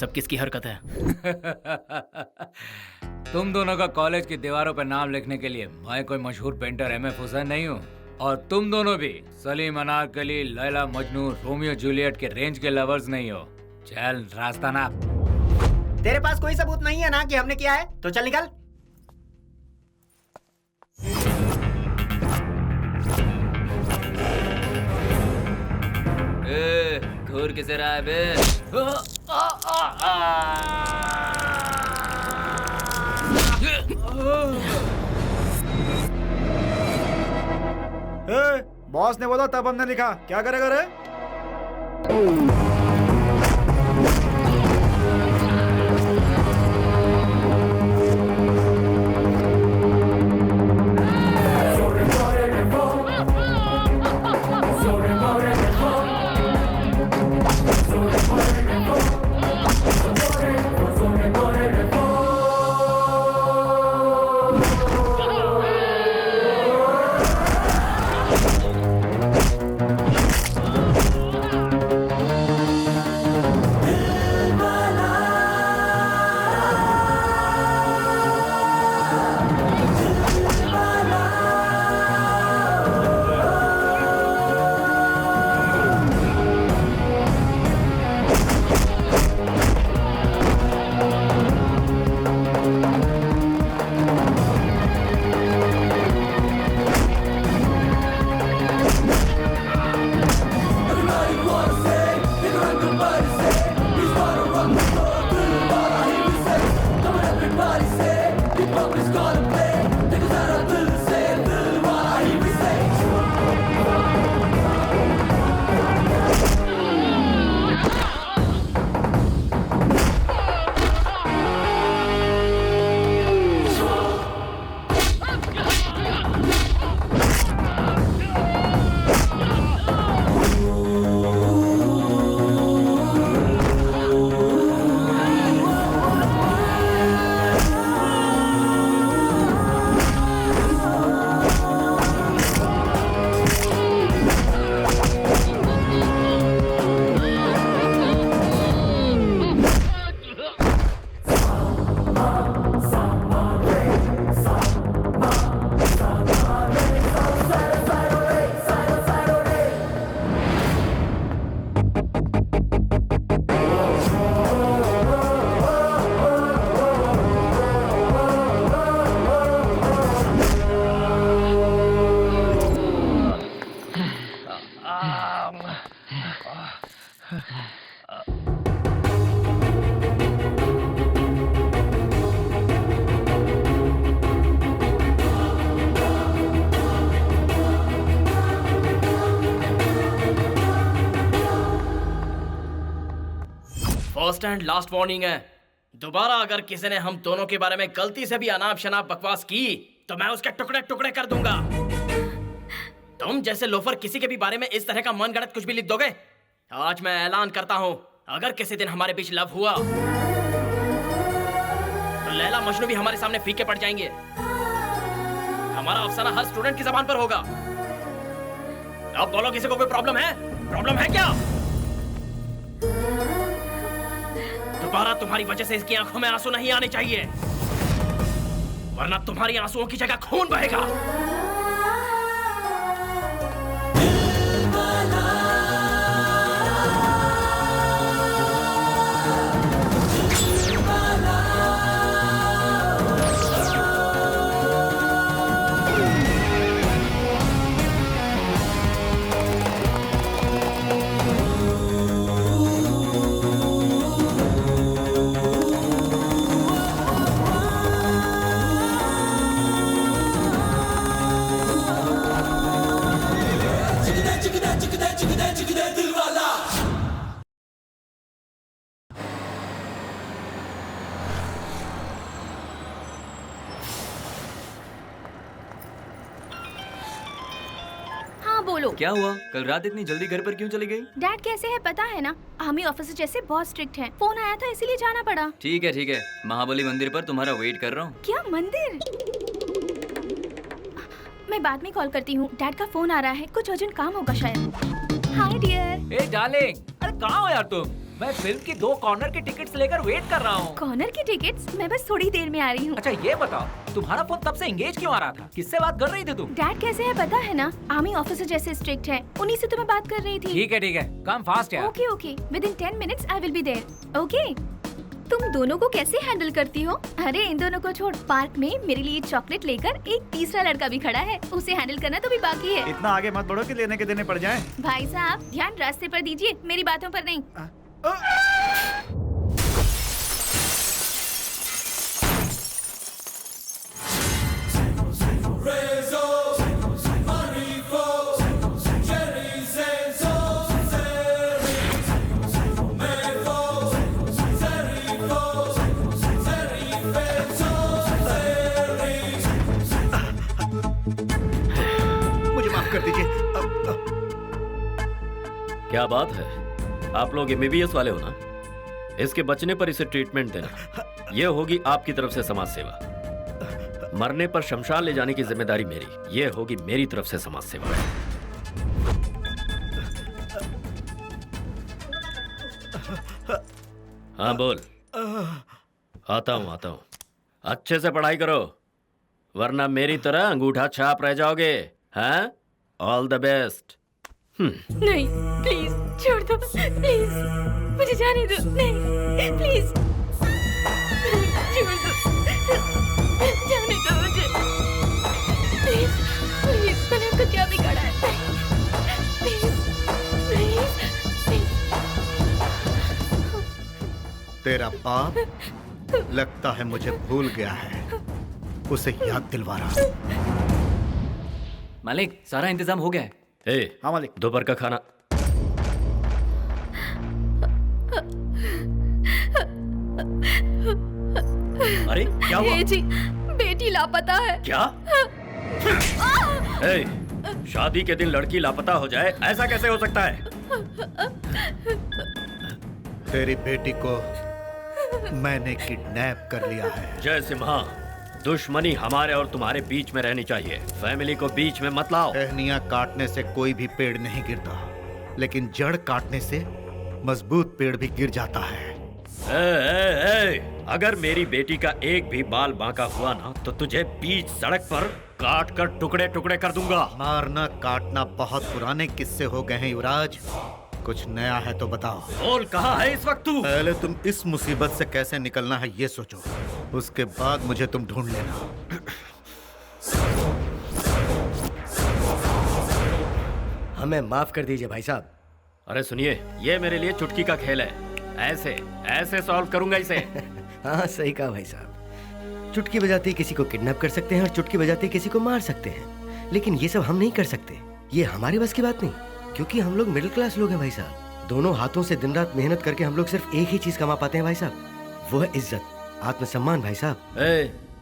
सब किसकी हरकत है? तुम दोनों का कॉलेज की दीवारों पर नाम लिखने के लिए मैं कोई मशहूर पेंटर एमएफ हुसैन नहीं हूँ। और तुम दोनों भी सलीम अनारकली, लैला मजनू, रोमियो जूलियट के रेंज के लवर्स नहीं हो। चल रास्ता ना। तेरे पास कोई सबूत नहीं है ना कि हमने किया है, तो चल निकल। घूर किसे रहा है बे? बॉस ने बोला तब हमने लिखा, क्या करेगा रे? फर्स्ट एंड लास्ट वार्निंग है। दोबारा अगर किसी ने हम दोनों के बारे में गलती से भी अनाप शनाप बकवास की तो मैं उसके टुकड़े टुकड़े कर दूंगा। तुम जैसे लोफर किसी के भी बारे में इस तरह का मनगढ़ंत कुछ भी लिख दोगे? आज मैं ऐलान करता हूं, अगर किसी दिन हमारे बीच लव हुआ तो लैला मजनू भी हमारे सामने फीके पड़ जाएंगे। हमारा अफसाना हर स्टूडेंट की जबान पर होगा। अब बोलो, किसी को कोई प्रॉब्लम है? प्रॉब्लम है क्या? दोबारा तुम्हारी वजह से इसकी आंखों में आंसू नहीं आने चाहिए, वरना तुम्हारी आंसुओं की जगह खून बहेगा। बोलो, क्या हुआ? कल रात इतनी जल्दी घर पर क्यों चली गई? डैड कैसे है पता है ना, आर्मी ऑफिसर जैसे बहुत स्ट्रिक्ट हैं। फोन आया था इसीलिए जाना पड़ा। ठीक है, महाबली मंदिर पर तुम्हारा वेट कर रहा हूँ। क्या मंदिर? मैं बाद में कॉल करती हूँ, डैड का फोन आ रहा है, कुछ अर्जेंट काम होगा शायद। Hi dear. ए डार्लिंग, अरे कहाँ हो यार तुम? मैं फिल्म की 2 कॉर्नर की टिकट्स लेकर वेट कर रहा हूँ। कॉर्नर की टिकट्स? मैं बस थोड़ी देर में आ रही हूँ। अच्छा ये बताओ, तुम्हारा फोन तब से एंगेज क्यों आ रहा था? किससे बात कर रही थी तुम? डैड कैसे है पता है ना, आर्मी ऑफिसर जैसे स्ट्रिक्ट है, उन्हीं से तो मैं बात कर रही थी। ठीक है, कम फास्ट यार। Okay okay, within 10 minutes I will be there. Okay. तुम दोनों को कैसे हैंडल करती हो? अरे इन दोनों को छोड़, पार्क में मेरे लिए चॉकलेट लेकर एक तीसरा लड़का भी खड़ा है, उसे हैंडल करना तो भी बाकी है। इतना आगे मत बढ़ो कि लेने के देने पड़ जाएं। भाई साहब ध्यान रास्ते पर दीजिए, मेरी बातों पर नहीं। मुझे माफ कर दीजिए। क्या बात है, आप लोग एमबीबीएस वाले हो ना? इसके बचने पर इसे ट्रीटमेंट देना, यह होगी आपकी तरफ से समाज सेवा। मरने पर शमशान ले जाने की जिम्मेदारी मेरी, यह होगी मेरी तरफ से समाज सेवा। हाँ बोल। आता हूँ। अच्छे से पढ़ाई करो, वरना मेरी तरह अंगूठा छाप रह जाओगे। हाँ, ऑल द बेस्ट। नहीं प्लीज छोड़ दो, प्लीज मुझे जाने दो। नहीं प्लीज छोड़ दो, जाने दो मुझे प्लीज। प्लीज मैंने आपको क्या बिगाड़ा है? Please please please. तेरा बाप लगता है मुझे भूल गया है, उसे याद दिलवा रहा। मालिक सारा इंतजाम हो गया है। हाँ मालिक। दोपहर का खाना। अरे क्या हुआ? जी बेटी लापता है। क्या? ए, शादी के दिन लड़की लापता हो जाए, ऐसा कैसे हो सकता है? तेरी बेटी को मैंने किडनैप कर लिया है। जय सिम्हा, दुश्मनी हमारे और तुम्हारे बीच में रहनी चाहिए, फैमिली को बीच में मत लाओ। टहनियां काटने से कोई भी पेड़ नहीं गिरता, लेकिन जड़ काटने से मजबूत पेड़ भी गिर जाता है। अगर मेरी बेटी का एक भी बाल बांका हुआ ना, तो तुझे बीच सड़क पर काट कर टुकड़े टुकड़े कर दूंगा। मारना काटना बहुत पुराने किस्से हो गए हैं युवराज, कुछ नया है तो बताओ। बोल, कहाँ है इस वक्त तू? पहले तुम इस मुसीबत से कैसे निकलना है ये सोचो, उसके बाद मुझे तुम ढूंढ लेना। हमें माफ कर दीजिए भाई साहब। अरे सुनिए, ये मेरे लिए चुटकी का खेल है, ऐसे ऐसे सॉल्व करूंगा इसे। हाँ सही कहा भाई साहब, चुटकी बजाते ही किसी को किडनैप कर सकते हैं और चुटकी बजाते ही किसी को मार सकते हैं, लेकिन ये सब हम नहीं कर सकते। ये हमारे बस की बात नहीं, क्योंकि हम लोग मिडिल क्लास लोग हैं भाई साहब। दोनों हाथों से दिन रात मेहनत करके हम लोग सिर्फ एक ही चीज कमा पाते हैं भाई साहब, वो है इज्जत, आत्मसम्मान भाई साहब।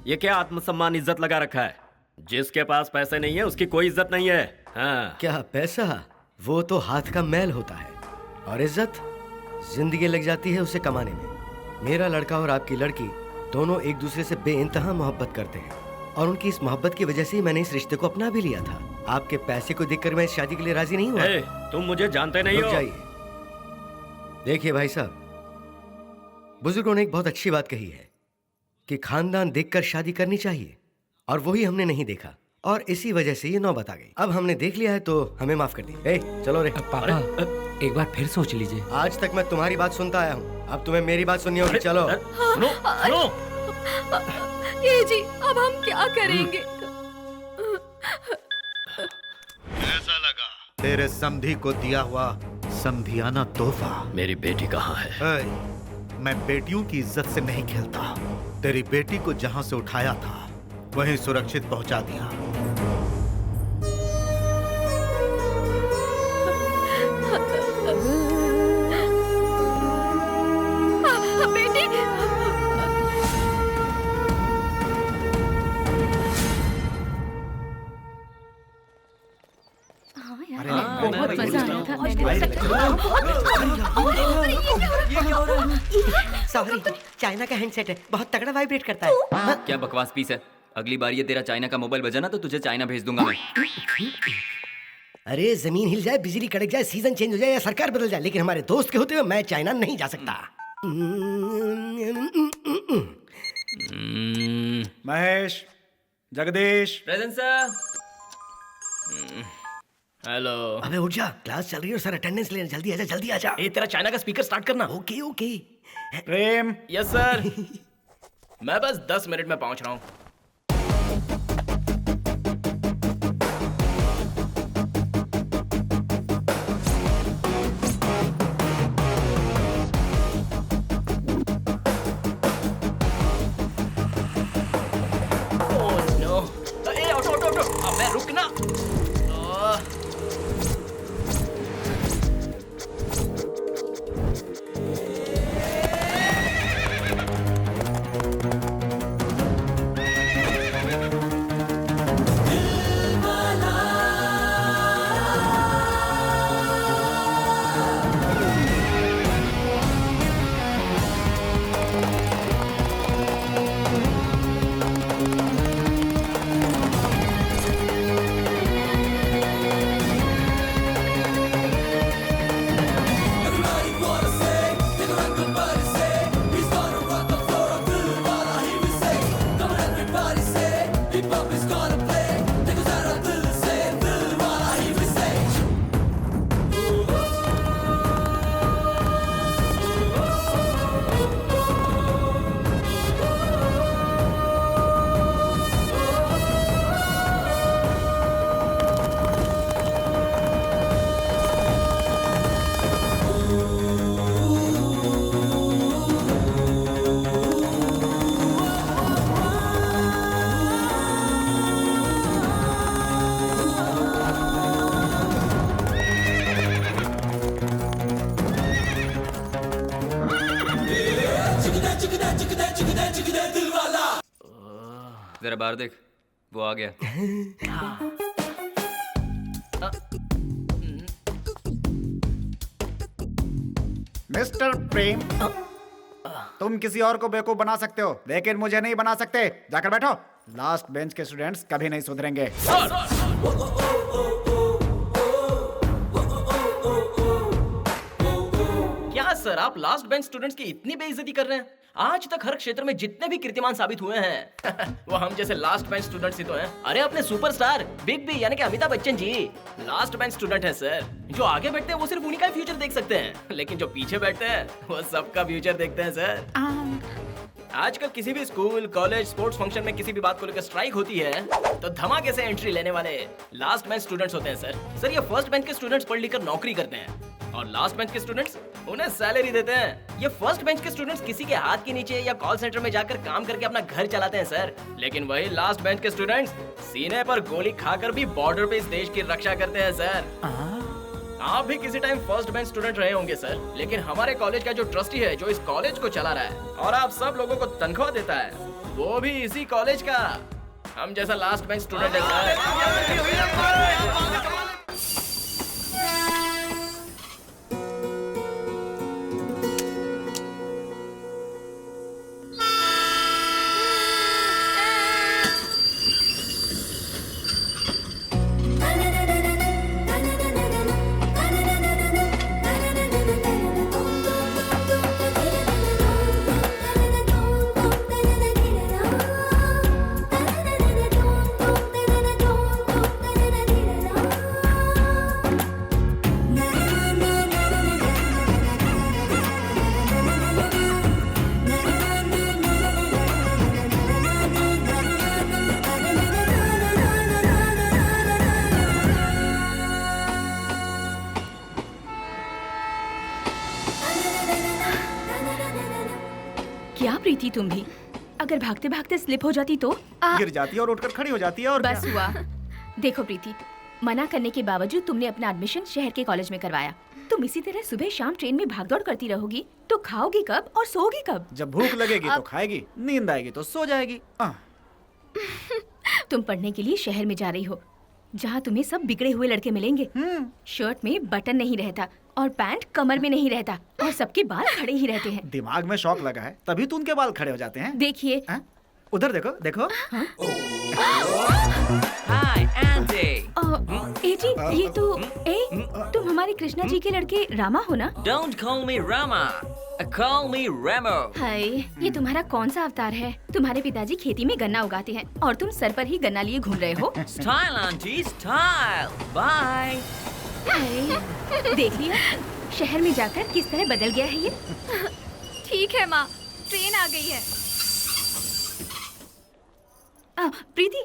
ये क्या आत्मसम्मान इज्जत लगा रखा है? जिसके पास पैसे नहीं है उसकी कोई इज्जत नहीं है। हाँ। क्या पैसा? वो तो हाथ का मैल होता है, और इज्जत जिंदगी लग जाती है उसे कमाने में। मेरा लड़का और आपकी लड़की दोनों एक दूसरे से बेइंतहा मोहब्बत करते हैं, और उनकी इस मोहब्बत की वजह से ही मैंने इस रिश्ते को अपना भी लिया था। आपके पैसे को देखकर मैं इस शादी के लिए राजी नहीं हुआ। तुम मुझे जानते नहीं हो। जाइए, देखिए भाई साहब, बुजुर्गों ने एक बहुत अच्छी बात कही है कि खानदान देखकर शादी करनी चाहिए, और वही हमने नहीं देखा, और इसी वजह से ये नौबत आ गई। अब हमने देख लिया है तो हमें माफ कर दी। चलो रे। पापा एक बार फिर सोच लीजिए। आज तक मैं तुम्हारी बात सुनता आया हूँ, अब तुम्हें मेरी बात सुननी होगी। चलो। सुनो। ये जी अब हम क्या करेंगे? कैसा लगा तेरे समधी को दिया हुआ समधियाना तोहफा? मेरी बेटी कहाँ है? मैं बेटियों की इज्जत से नहीं खेलता। तेरी बेटी को जहाँ से उठाया था वहीं सुरक्षित पहुंचा दिया। बेटी, हाँ यार, बहुत मजा आया था। सॉरी, चाइना का हैंडसेट है, बहुत तगड़ा वाइब्रेट करता है। क्या बकवास पीस है? अगली बार ये तेरा चाइना का मोबाइल बजा ना तो तुझे चाइना भेज दूंगा मैं। अरे जमीन हिल जाए, बिजली कड़क जाए, सीजन चेंज हो जाए या सरकार बदल जाए, लेकिन हमारे दोस्त के होते हुए मैं चाइना नहीं जा सकता। Mahesh, Jagdish, present sir. Hello. अबे उठ जा, क्लास चल रही है और सर अटेंडेंस लेने, जल्दी आजा, जल्दी आजा। ए तेरा चाइना का स्पीकर स्टार्ट करना। Okay okay. Prem, yes sir. मैं बस 10 मिनट में पहुंच रहा हूँ। Oh no. ए ऑटो ऑटो ऑटो, अबे रुक ना। जरा बाहर देख, वो आ गया। मिस्टर प्रेम, तुम किसी और को बेवकूफ बना सकते हो लेकिन मुझे नहीं बना सकते। जाकर बैठो। लास्ट बेंच के स्टूडेंट्स कभी नहीं सुधरेंगे। क्या सर, आप लास्ट बेंच स्टूडेंट्स की इतनी बेइज्जती कर रहे हैं? आज तक हर क्षेत्र में जितने भी कीर्तिमान साबित हुए हैं वो हम जैसे लास्ट बेंच स्टूडेंट्स ही तो हैं। अरे अपने सुपरस्टार बिग बी यानी कि Amitabh Bachchan ji last bench student है सर। जो आगे बैठते हैं वो सिर्फ उन्हीं का फ्यूचर देख सकते हैं, लेकिन जो पीछे बैठते हैं वो सबका फ्यूचर देखते हैं सर। आजकल किसी भी स्कूल, कॉलेज, स्पोर्ट्स फंक्शन में किसी भी बात को लेकर स्ट्राइक होती है तो धमाके से एंट्री लेने वाले लास्ट बेंच स्टूडेंट्स होते हैं सर। सर ये फर्स्ट बेंच के स्टूडेंट्स पढ़ लिख कर नौकरी करते हैं और लास्ट बेंच के स्टूडेंट्स उन्हें सैलरी देते हैं। ये फर्स्ट बेंच के स्टूडेंट्स किसी के हाथ के नीचे या कॉल सेंटर में जाकर काम करके अपना घर चलाते हैं सर। लेकिन वही लास्ट बेंच के स्टूडेंट्स सीने पर गोली खाकर भी बॉर्डर पे इस देश की रक्षा करते हैं सर। आप भी किसी टाइम फर्स्ट बेंच स्टूडेंट रहे होंगे सर, लेकिन हमारे कॉलेज का जो ट्रस्टी है जो इस कॉलेज को चला रहा है और आप सब लोगों को तनख्वाह देता है वो भी इसी कॉलेज का हम जैसा लास्ट बेंच स्टूडेंट है सर। क्या प्रीति, तुम भी अगर भागते भागते स्लिप हो जाती तो गिर जाती है और उठकर खड़ी हो जाती है और बस क्या? हुआ। देखो प्रीति, मना करने के बावजूद तुमने अपना एडमिशन शहर के कॉलेज में करवाया। तुम इसी तरह सुबह शाम ट्रेन में भागदौड़ करती रहोगी तो खाओगी कब और सोओगी कब? जब भूख लगेगी तो खाएगी, नींद आएगी तो सो जाएगी। तुम पढ़ने के लिए शहर में जा रही हो जहाँ तुम्हें सब बिगड़े हुए लड़के मिलेंगे। शर्ट में बटन नहीं रहता और पैंट कमर में नहीं रहता और सबके बाल खड़े ही रहते हैं। दिमाग में शौक लगा है तभी तो उनके बाल खड़े हो जाते हैं। देखिए उधर देखो देखो। हाय एंडी। ए जी, ये तो तुम हमारे कृष्णा जी के लड़के रामा हो ना? Don't call me Rama. Call me Ramo. हाय, ये तुम्हारा कौन सा अवतार है? तुम्हारे पिताजी खेती में गन्ना उगाते हैं और तुम सर पर ही गन्ना लिए घूम रहे हो। Style, auntie, style. Bye. हाय, देख लिया, शहर में जाकर किस तरह बदल गया है ये। ठीक है माँ, ट्रेन आ गई है। प्रीति,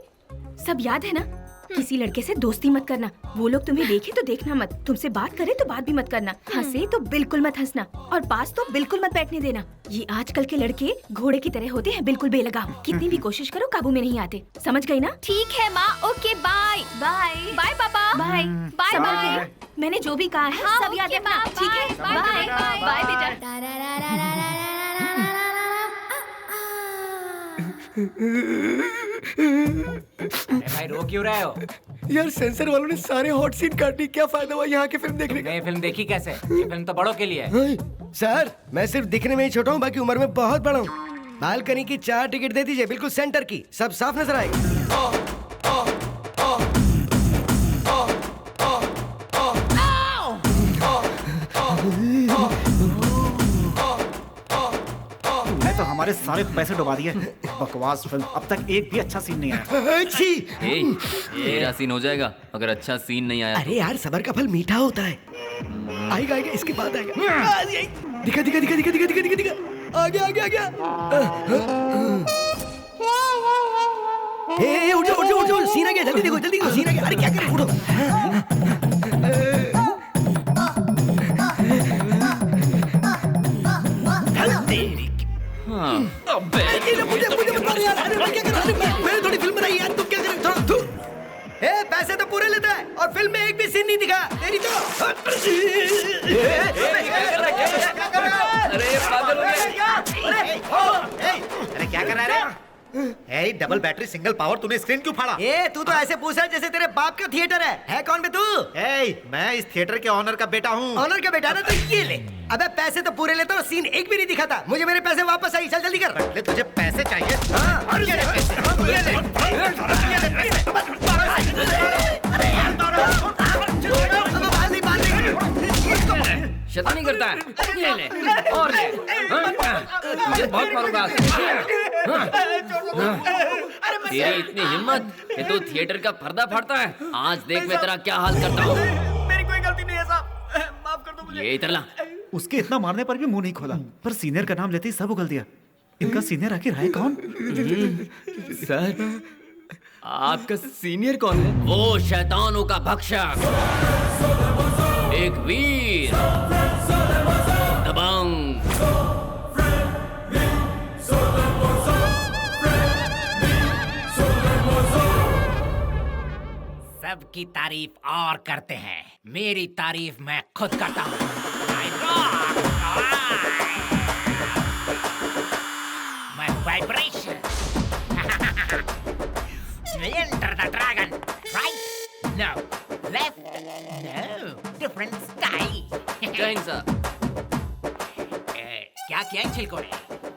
सब याद है ना? किसी लड़के से दोस्ती मत करना। वो लोग तुम्हें देखे तो देखना मत, तुमसे बात करे तो बात भी मत करना, हंसे तो बिल्कुल मत हंसना और पास तो बिल्कुल मत बैठने देना। ये आजकल के लड़के घोड़े की तरह होते हैं, बिल्कुल बेलगाम। कितनी भी कोशिश करो काबू में नहीं आते। समझ गई ना? ठीक है माँ, ओके बाय। बाय बाय पापा। बाय बाय संभल के बाय। रहना। मैंने जो भी कहा है हाँ, सब याद ओके, रखना, माँ, ठीक है? Bye, bye, bye bye, bye बेटा। अरे भाई रो क्यों रहे हो? यार सेंसर वालों ने सारे हॉट सीन काट दी, क्या फायदा हुआ यहाँ की फिल्म देखने का? ये फिल्म देखी कैसे? ये फिल्म तो बड़ों के लिए है। हाय, सर मैं सिर्फ दिखने में ही छोटा हूँ, बाकी उम्र में बहुत बड़ा हूँ। बालकनी की 4 टिकट दे दीजिए, बिल्कुल सेंटर की, सब साफ नजर आएगा। मैं तो हमारे सारे पैसे डुबा दिए। बकवास फिल्म, अब तक एक भी अच्छा सीन नहीं आया। छी! ए, तेरा सीन हो जाएगा अगर अच्छा सीन नहीं आया। अरे यार सबर का फल मीठा होता है। आएगा आएगा, इसके बाद आएगा। दिखा दिखा दिखा दिखा दिखा दिखा दिखा दिखा, आ गया आ गया आ गया। ए उठ जाओ उठ जाओ उठ जाओ, सीन आ गया, जल्दी देखो जल्दी देखो, सीन आ गया। अरे क्या कर रहे हो, उठो। अबे मुझे मत मारो यार। अरे मैं क्या कर रहा हूँ? मैंने थोड़ी फिल्म बनाई यार, तुम क्या कर रहे हो? थोड़ा धुर। पैसे तो पूरे लेता है और फिल्म में एक भी सीन नहीं दिखा। तेरी तो अरे पागल हो गया। अरे क्या कर रहा है? ए, डबल बैटरी सिंगल पावर, तूने स्क्रीन क्यों फाड़ा? ए तू तो ऐसे पूछ रहा है जैसे तेरे बाप का थिएटर है कौन बे तू? ए, मैं इस थिएटर के ऑनर का बेटा हूँ। ऑनर का बेटा ना, तो ये ले। अबे पैसे तो पूरे लेता और सीन एक भी नहीं दिखाता। मुझे मेरे पैसे वापस आई, चल जल्दी कर। ले, तुझे पैसे चाहिए? हाँ, और ये ले पैसे। ये ले। ये ले पैसे। शैतानी करता है। ये ले और ले। मुझे बहुत मारूंगा। तेरी इतनी हिम्मत कि तू थिएटर का पर्दा फाड़ता है। आज देख मैं तेरा क्या हाल करता हूँ। मेरी कोई गलती नहीं है साहब, माफ कर दो मुझे। ये इधर ला। उसके इतना मारने पर भी मुंह नहीं खोला, पर सीनियर का नाम लेते ही सब उगल दिया। इनका सीनियर आखिर है कौन? सर, आपका सीनियर कौन है? वो शैतानों का भक्षक, एक वीर, दबंग। सबकी तारीफ और करते हैं, मेरी तारीफ मैं खुद करता हूँ। मैं vibration. Enter the dragon. Right? No. Left? No. Different sky. जय हिंद सर। क्या किया इन छिलकों ने?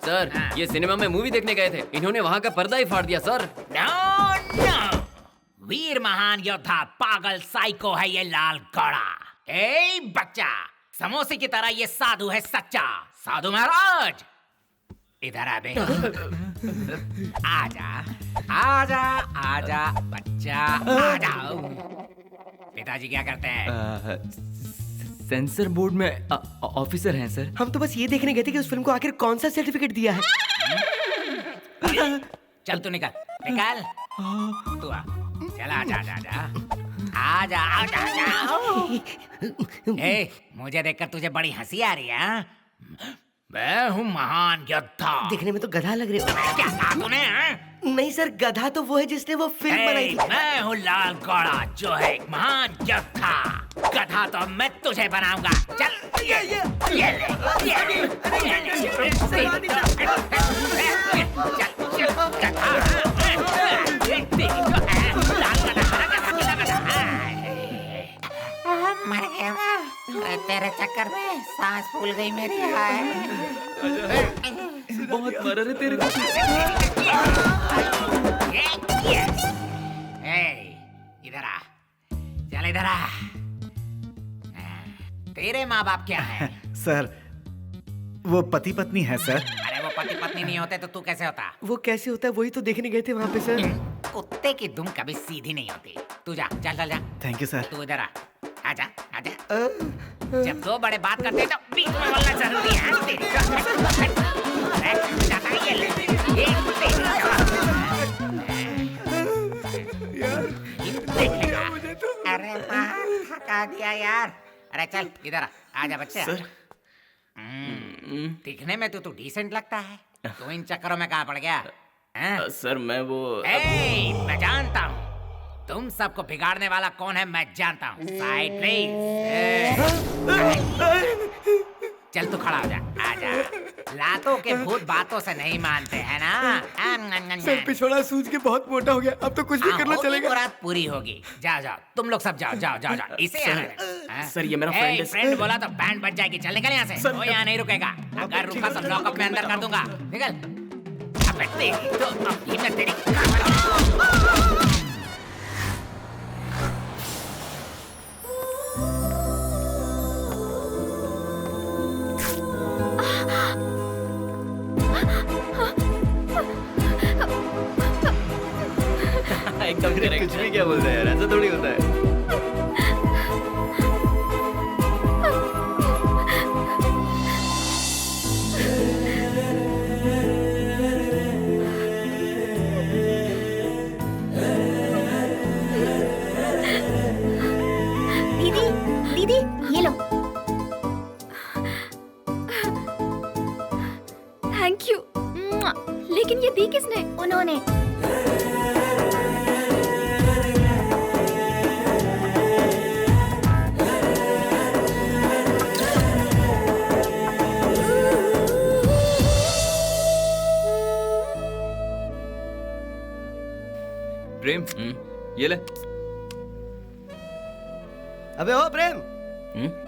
सर, ये सिनेमा में मूवी देखने गए थे, इन्होंने वहाँ का पर्दा ही फाड़ दिया सर। No, no. वीर महान योद्धा पागल साइको है ये लाल घोड़ा। ए बच्चा, समोसे की तरह ये साधु है सच्चा। साधु महाराज, इधर आ बे। आजा, आजा, आजा बच्चा, आजा। पिताजी क्या करते हैं? सेंसर बोर्ड में ऑफिसर हैं सर। हम तो बस ये देखने गए थे कि उस फिल्म को आखिर कौन सा सर्टिफिकेट दिया है। चल तू निकल, निकल। तू आ, चल आजा, आजा, आजा, आजा, आजा। ए, मुझे देखकर तुझे बड़ी हंसी आ रही है? हाँ? मैं हूँ महान योद्धा। देखने में तो गधा लग रहे हो। क्या कहा तूने? नहीं सर, गधा तो वो है जिसने वो फिल्म बनाई थी। मैं हूँ लाल घोड़ा जो है एक महान योद्धा। गधा तो मैं तुझे बनाऊंगा। चल ये ले, ये ले, ये ले। चल, गधा। मर गया तेरे चक्कर में, सांस फूल गई मेरी। बहुत मर रहे तेरे को। इधर आ, इधर आ। तेरे माँ बाप क्या है? सर वो पति पत्नी है सर। अरे वो पति पत्नी नहीं होते तो तू कैसे होता? वो कैसे होता है वही तो देखने गए थे वहाँ पे सर। कुत्ते की दुम कभी सीधी नहीं होती। तू जा, चल चल जा। Thank you sir. तू इधर आ। आजा आजा। जब दो बड़े बात करते हैं तो बीच में बोलना जरूरी है। तेरी जाता है ये ले। ये तेरी देखेगा। अरे मार थका दिया यार। अरे चल इधर आ। आजा बच्चे। सर दिखने में तो तू डिसेंट लगता है। तू इन चक्करों में कहाँ पड़ गया? सर मैं वो मैं जानता हूँ तुम सबको बिगाड़ने वाला कौन है। मैं जानता हूँ। Side please. चल तू खड़ा हो जा। आजा। लातों के भूत बातों से नहीं मानते हैं ना। सर पिछवाड़ा सूझ के बहुत मोटा हो गया, अब तो कुछ भी करना चलेगा। मुराद पूरी होगी। जाओ जाओ तुम लोग सब जाओ जाओ जाओ जाओ। इसे सर ये मेरा फ्रेंड है। फ्रेंड बोला तो बैंड बज जाएगी। चल निकल यहाँ से। वो यहाँ नहीं रुकेगा। अगर रुका तो लॉकअप में अंदर कर दूंगा। निकल। अबे तेरी तो अभी मैं तेरी एकदम करेक्ट। कुछ भी क्या बोल रहे हैं यार, ऐसा थोड़ी होता है। दीदी दीदी ये लो। Thank you. लेकिन ये दी किसने? उन्होंने। प्रेम ये ले। अबे ओ प्रेम,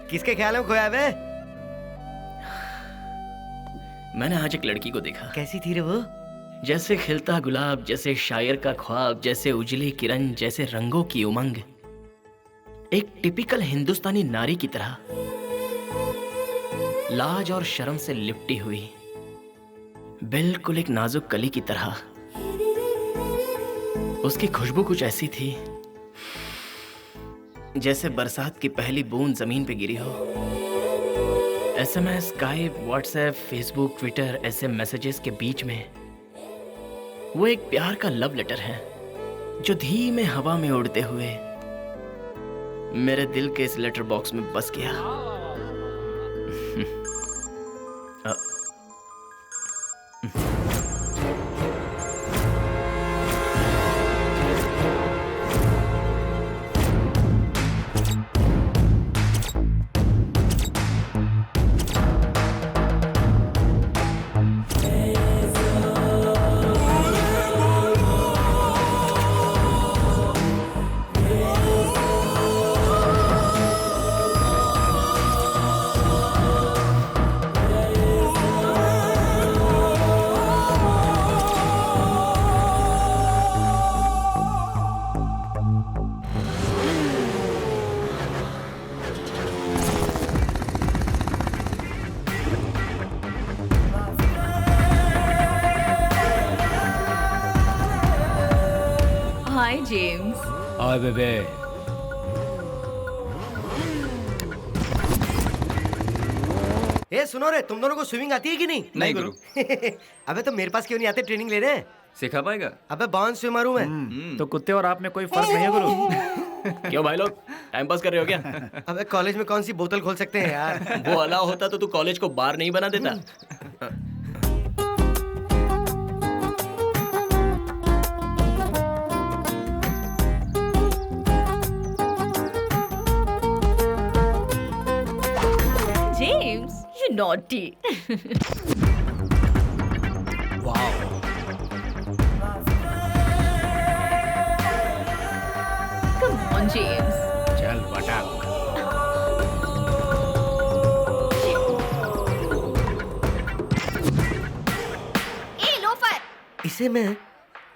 किसके ख्याल में खोया बे? मैंने आज एक लड़की को देखा। कैसी थी रे वो? जैसे खिलता गुलाब, जैसे शायर का ख्वाब, जैसे उजली किरण, जैसे रंगों की उमंग। एक टिपिकल हिंदुस्तानी नारी की तरह, लाज और शर्म से लिपटी हुई, बिल्कुल एक नाजुक कली की तरह। उसकी खुशबू कुछ ऐसी थी जैसे बरसात की पहली बूंद जमीन पे गिरी हो। SMS, Skype, WhatsApp, Facebook, Twitter, ऐसे मैसेजेस के बीच में वो एक प्यार का लव लेटर है जो धीमे हवा में उड़ते हुए मेरे दिल के इस लेटर बॉक्स में बस गया। हाय जेम्स। हाय बेबे। ए सुनो रे, तुम दोनों को स्विमिंग आती है कि नहीं? नहीं गुरु। अबे तो मेरे पास क्यों नहीं आते ट्रेनिंग लेने? सिखा पाएगा? अबे बाउंस स्विमर हूँ मैं। तो कुत्ते और आप में कोई फर्क नहीं है गुरु? क्यों भाई लोग टाइम पास कर रहे हो क्या? अबे कॉलेज में कौन सी बोतल खोल सकते हैं यार? वो अलाउ होता तो तू कॉलेज को बार नहीं बना देता। James, you naughty. Come on, James. चल बटा। ए लोफर। इसे मैं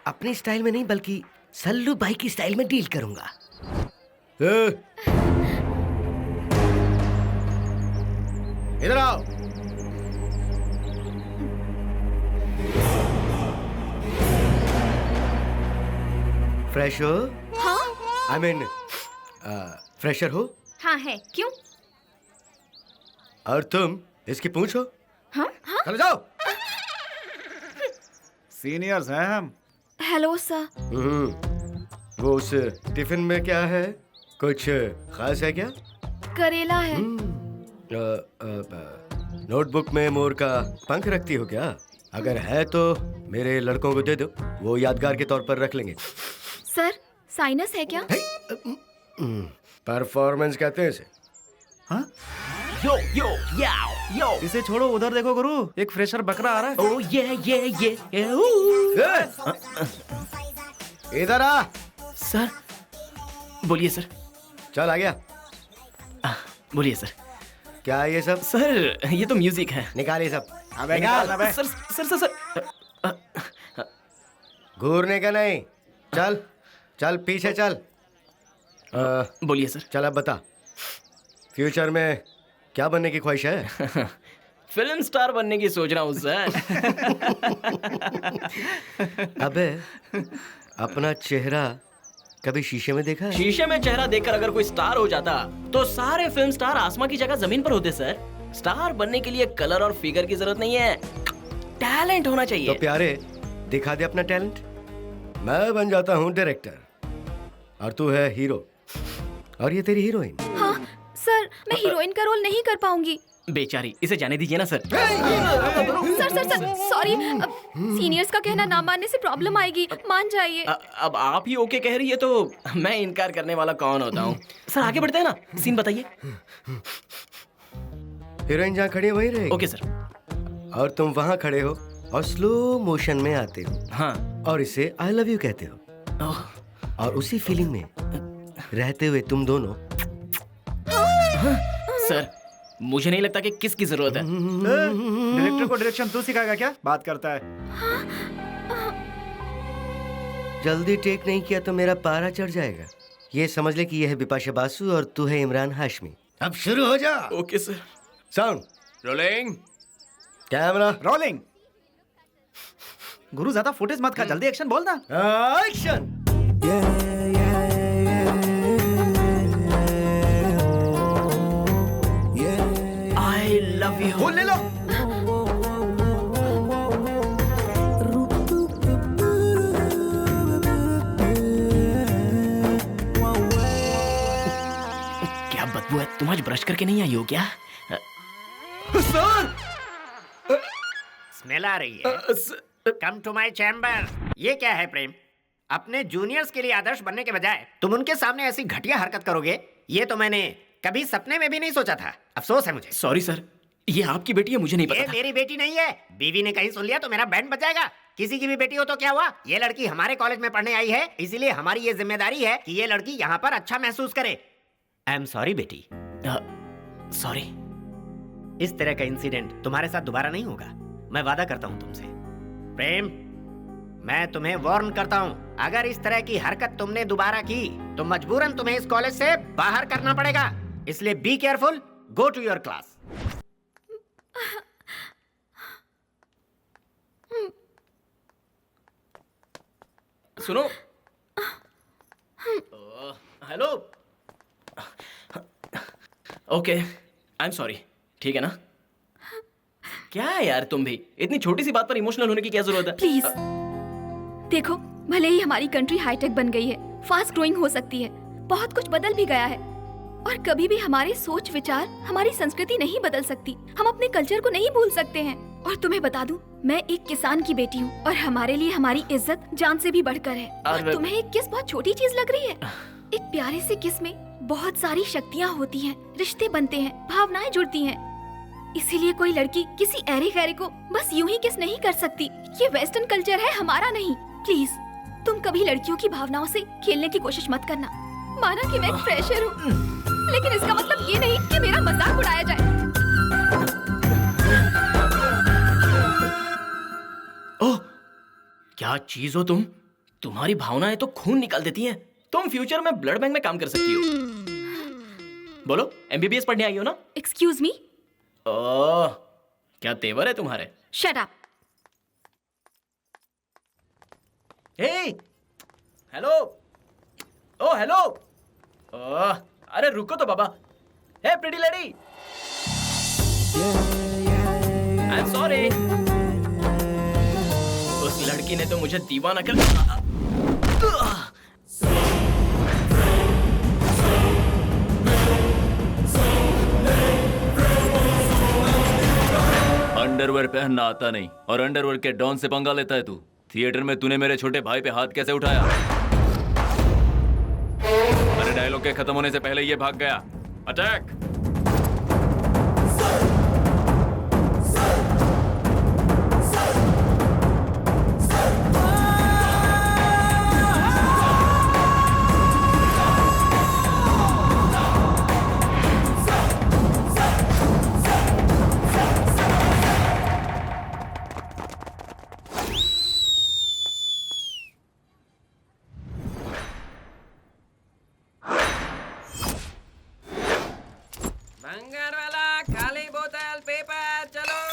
अपनी स्टाइल में नहीं बल्कि सल्लू भाई की स्टाइल में डील करूंगा। इधर आओ। फ्रेश हो? हाँ आई मीन फ्रेशर हो? हाँ है, क्यों? और तुम इसकी पूंछ हो? हाँ हाँ। चलो जाओ। सीनियर्स हैं हम। Hello sir. वो उस टिफिन में क्या है? कुछ खास है क्या? करेला है। नोटबुक में मोर का पंख रखती हो क्या? अगर है तो मेरे लड़कों को दे दो, वो यादगार के तौर पर रख लेंगे। सर साइनस है क्या? परफॉर्मेंस कहते हैं इसे। हाँ? यो यो याओ यो। इसे छोड़ो, उधर देखो गुरु, एक फ्रेशर बकरा आ रहा है। ओ ये इधर आ। सर बोलिए सर। चल आ गया। बोलिए सर। क्या है ये सब? सर ये तो म्यूजिक है। निकाल ये सब। अबे निकाल। निकाल, अबे। Sir sir sir sir. घूरने का नहीं। चल चल पीछे चल। बोलिए सर। चल अब बता, फ्यूचर में क्या बनने की ख्वाहिश है? फिल्म स्टार बनने की सोच रहा हूँ सर। अबे अपना चेहरा कभी शीशे में देखा है? शीशे में चेहरा देखकर अगर कोई स्टार हो जाता तो सारे फिल्म स्टार आसमां की जगह जमीन पर होते सर। स्टार बनने के लिए कलर और फिगर की जरूरत नहीं है, टैलेंट होना चाहिए। तो प्यारे दिखा दे अपना टैलेंट। मैं बन जाता हूँ डायरेक्टर और तू है हीरो, और ये तेरी हीरोइन। हाँ सर, मैं हीरोइन का रोल नहीं कर पाऊंगी। बेचारी, इसे जाने दीजिए ना sir. Sir sir sir sorry, seniors का कहना ना मानने से प्रॉब्लम आएगी, मान जाइए। अब आप ही ओके कह रही है तो मैं इनकार करने वाला कौन होता हूँ। सर आगे बढ़ते हैं ना, सीन बताइए। हीरोइन जहाँ खड़ी है वहीं रहेगी। Okay sir. और तुम वहाँ खड़े हो और स्लो मोशन में आते हो। हाँ। और इसे आई लव यू कहते हो। और उसी फीलिंग में रहते हुए तुम दोनों। सर मुझे नहीं लगता कि किसकी जरूरत है। डायरेक्टर को डायरेक्शन तू सिखाएगा क्या? बात करता है। जल्दी टेक नहीं किया तो मेरा पारा चढ़ जाएगा। ये समझ ले कि यह है बिपाशा बासु और तू है इमरान हाशमी। अब शुरू हो जा। Okay sir. Sound rolling, camera rolling. गुरु ज्यादा फुटेज मत खा, जल्दी एक्शन बोल ना। एक्शन। I love you. बोल ले लो। क्या बदबू है, तुम आज ब्रश करके नहीं आई हो क्या? सर स्मेल आ रही है। Come to my chamber. ये क्या है प्रेम? अपने जूनियर्स के लिए आदर्श बनने के बजाय तुम उनके सामने ऐसी घटिया हरकत करोगे, ये तो मैंने कभी सपने में भी नहीं सोचा था। अफसोस है मुझे। सॉरी सर, ये आपकी बेटी है, मुझे नहीं ये पता था। मेरी बेटी नहीं है। बीवी ने कहीं सुन लिया तो मेरा बैंड बजाएगा। किसी की भी बेटी हो तो क्या हुआ? ये लड़की हमारे कॉलेज में पढ़ने आई है, इसीलिए हमारी ये जिम्मेदारी है कि ये लड़की यहाँ पर अच्छा महसूस करे। आई एम सॉरी बेटी। सॉरी। इस तरह का इंसिडेंट तुम्हारे साथ दोबारा नहीं होगा, मैं वादा करता हूँ तुमसे। प्रेम, मैं तुम्हें वार्न करता हूँ, अगर इस तरह की हरकत तुमने दोबारा की तो मजबूरन तुम्हें इस कॉलेज से बाहर करना पड़ेगा। इसलिए be careful, go to your class. सुनो। Hello. Okay, I am sorry. ठीक है ना? क्या है यार, तुम भी इतनी छोटी सी बात पर इमोशनल होने की क्या जरूरत है? प्लीज देखो, भले ही हमारी कंट्री हाईटेक बन गई है, फास्ट ग्रोइंग हो सकती है, बहुत कुछ बदल भी गया है, और कभी भी हमारे सोच विचार, हमारी संस्कृति नहीं बदल सकती। हम अपने कल्चर को नहीं भूल सकते हैं। और तुम्हें बता दूं, मैं एक किसान की बेटी हूँ और हमारे लिए हमारी इज्जत जान से भी बढ़कर है। और तुम्हें एक किस बहुत छोटी चीज लग रही है? एक प्यारे से किस में बहुत सारी शक्तियाँ होती हैं, रिश्ते बनते हैं, भावनाएं जुड़ती हैं। इसीलिए कोई लड़की किसी ऐरे गैरे को बस यूं ही किस नहीं कर सकती। ये वेस्टर्न कल्चर है, हमारा नहीं। प्लीज तुम कभी लड़कियों की भावनाओं से खेलने की कोशिश मत करना। माना कि मैं एक फ्रेशर हूँ, लेकिन इसका मतलब ये नहीं कि मेरा मजाक उड़ाया जाए। ओह, क्या चीज हो तुम? तुम्हारी भावनाएं तो खून निकाल देती हैं। तुम फ्यूचर में ब्लड बैंक में काम कर सकती हो। बोलो, एमबीबीएस पढ़ने आई हो ना? Excuse me. ओह, क्या तेवर है तुम्हारे। Shut up. Hey, hello. Oh hello. Oh, अरे रुको तो बाबा। Hey pretty lady, I am sorry. उस लड़की ने तो मुझे दीवाना कर दिया। अंडरवेयर पहनना आता नहीं और अंडरवेयर के डॉन से पंगा लेता है तू। थिएटर में तूने मेरे छोटे भाई पे हाथ कैसे उठाया? अरे डायलॉग के खत्म होने से पहले ये भाग गया। अटैक! बंगार वाला, खाली बोतल, पेपर, चलो।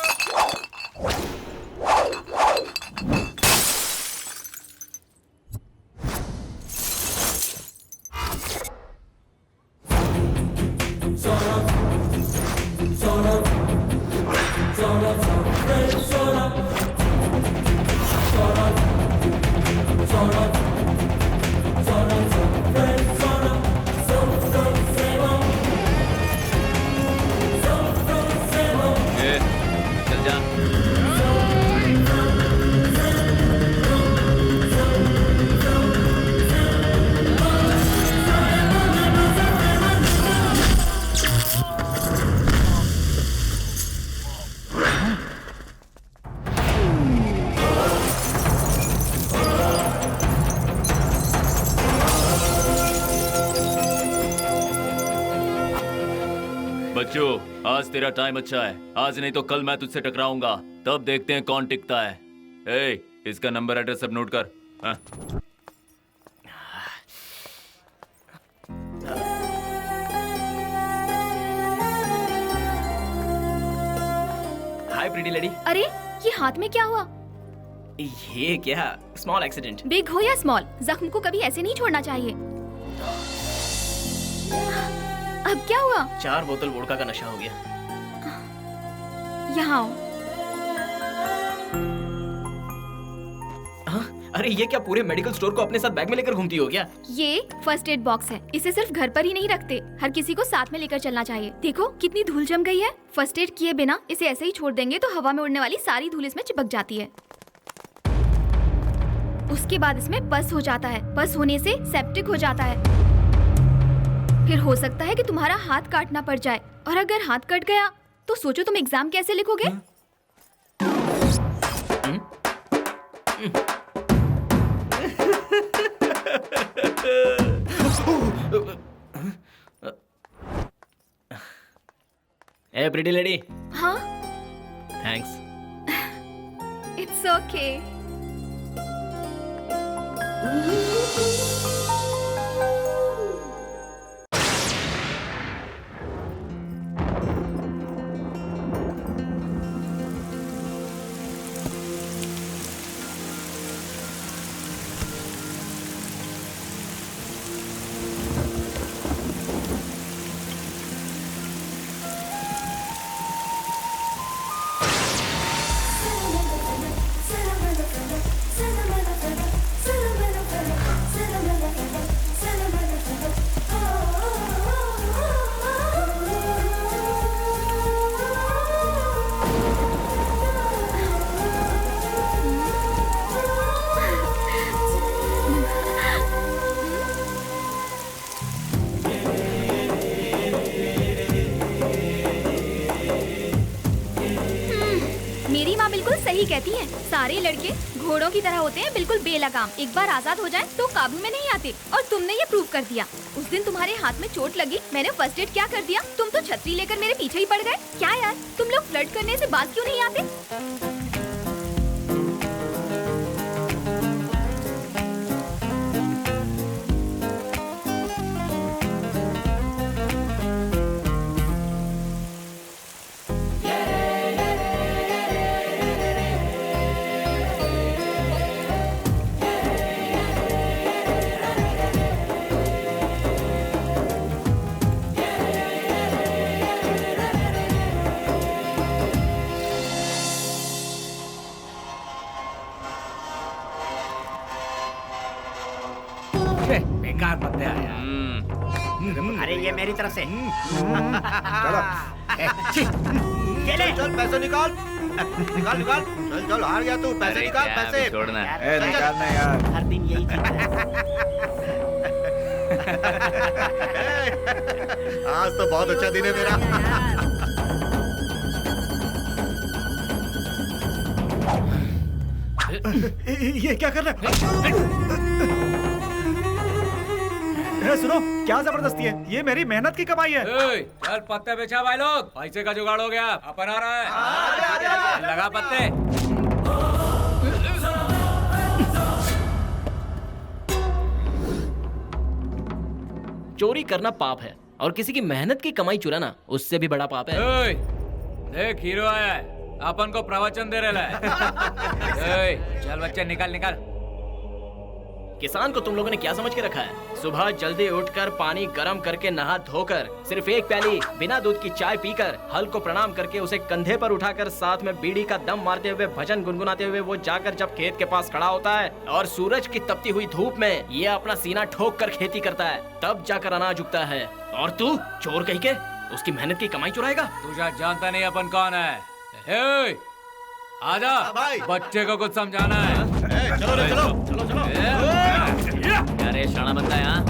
चल जा। बच्चों, आज तेरा टाइम अच्छा है। आज नहीं तो कल मैं तुझसे टकराऊंगा, तब देखते हैं कौन टिकता है। ए, इसका नंबर एड्रेस सब नोट कर। हाँ। हाय प्रीटी लेडी। अरे ये हाथ में क्या हुआ? ये क्या, स्मॉल एक्सीडेंट। बिग हो या स्मॉल, जख्म को कभी ऐसे नहीं छोड़ना चाहिए। अब क्या हुआ? 4 बोतल वोडका का नशा हो गया। यहाँ आओ। हाँ? अरे ये क्या पूरे मेडिकल स्टोर को अपने साथ बैग में लेकर घूमती हो क्या? ये फर्स्ट एड बॉक्स है। इसे सिर्फ घर पर ही नहीं रखते, हर किसी को साथ में लेकर चलना चाहिए। देखो कितनी धूल जम गई है। फर्स्ट एड किए बिना इसे ऐसे ही छोड़ देंगे तो हवा में उड़ने वाली सारी धूल इसमें चिपक जाती है। उसके बाद इसमें पस हो जाता है। पस होने से सेप्टिक हो जाता है। फिर हो सकता है कि तुम्हारा हाथ काटना पड़ जाए, और अगर हाथ कट गया तो सोचो तुम एग्जाम कैसे लिखोगे? ए प्रीटी लेडी। हाँ, थैंक्स। It's okay. मेरी माँ बिल्कुल सही कहती है, सारे लड़के घोड़ों की तरह होते हैं, बिल्कुल बेलगाम। एक बार आजाद हो जाएं तो काबू में नहीं आते, और तुमने ये प्रूव कर दिया। उस दिन तुम्हारे हाथ में चोट लगी, मैंने फर्स्ट एड क्या कर दिया, तुम तो छतरी लेकर मेरे पीछे ही पड़ गए। क्या यार, तुम लोग फ्लर्ट करने से बात क्यों नहीं आते? मेरी तरफ से। चल पैसे निकाल निकाल निकाल। चल चल हार गया तू, पैसे निकाल पैसे। छोड़ना। निकालना यार। हर दिन यही चीज है। आज तो बहुत अच्छा दिन है मेरा। ये क्या कर रहा है? सुनो, क्या जबरदस्ती है? ये मेरी मेहनत की कमाई है। चल पत्ते बेचा भाई लोग, पैसे का जुगाड़ हो गया। अपन आ रहा है, लगा पत्ते। चोरी करना पाप है और किसी की मेहनत की कमाई चुराना उससे भी बड़ा पाप है। देख हीरो आया है, अपन को प्रवचन दे रहा है। चल बच्चे निकाल निकाल। किसान को तुम लोगों ने क्या समझ के रखा है? सुबह जल्दी उठकर पानी गर्म करके नहा धोकर सिर्फ एक प्याली बिना दूध की चाय पीकर हल को प्रणाम करके उसे कंधे पर उठाकर साथ में बीड़ी का दम मारते हुए भजन गुनगुनाते हुए वो जाकर जब खेत के पास खड़ा होता है और सूरज की तपती हुई धूप में ये अपना सीना ठोक कर खेती करता है, तब जाकर अनाज उगता है। और तू चोर कहीं के उसकी मेहनत की कमाई चुराएगा? तू जानता नहीं अपन कौन है। आजा भाई, बच्चे को कुछ समझाना है। चलो रे चलो चलो चलो। अरे शाना बनता है यहाँ।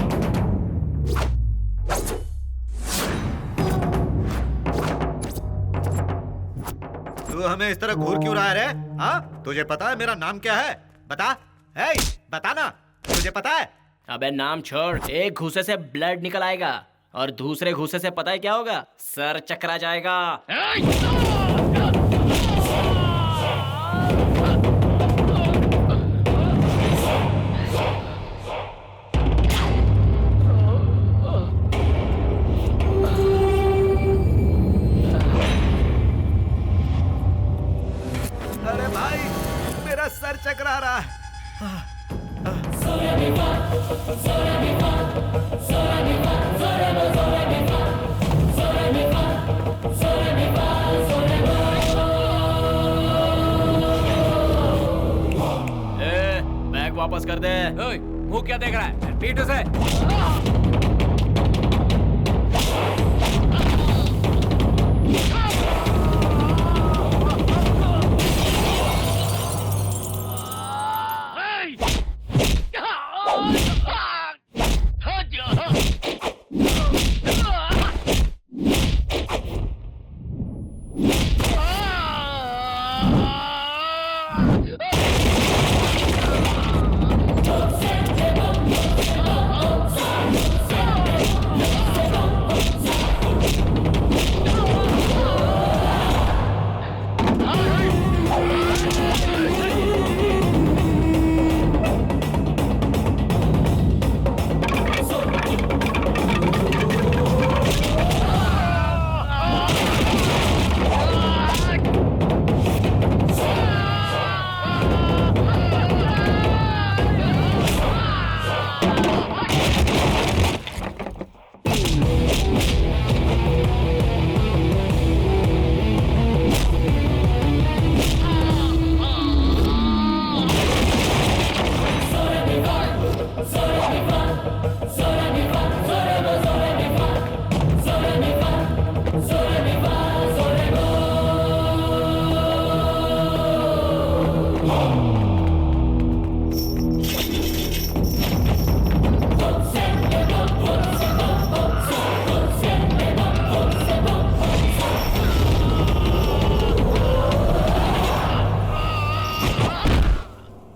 तू हमें इस तरह घूर क्यों रहा है रे? हाँ तुझे पता है मेरा नाम क्या है? बता, हे बता ना, तुझे पता है? अबे नाम छोड़, एक घूसे से ब्लड निकल आएगा और दूसरे घूसे से पता है क्या होगा? सर चकरा जाएगा। अरे भाई मेरा सर चकरा रहा है। बैग वापस कर दे। मुंह क्या देख रहा है? पीठ उसे।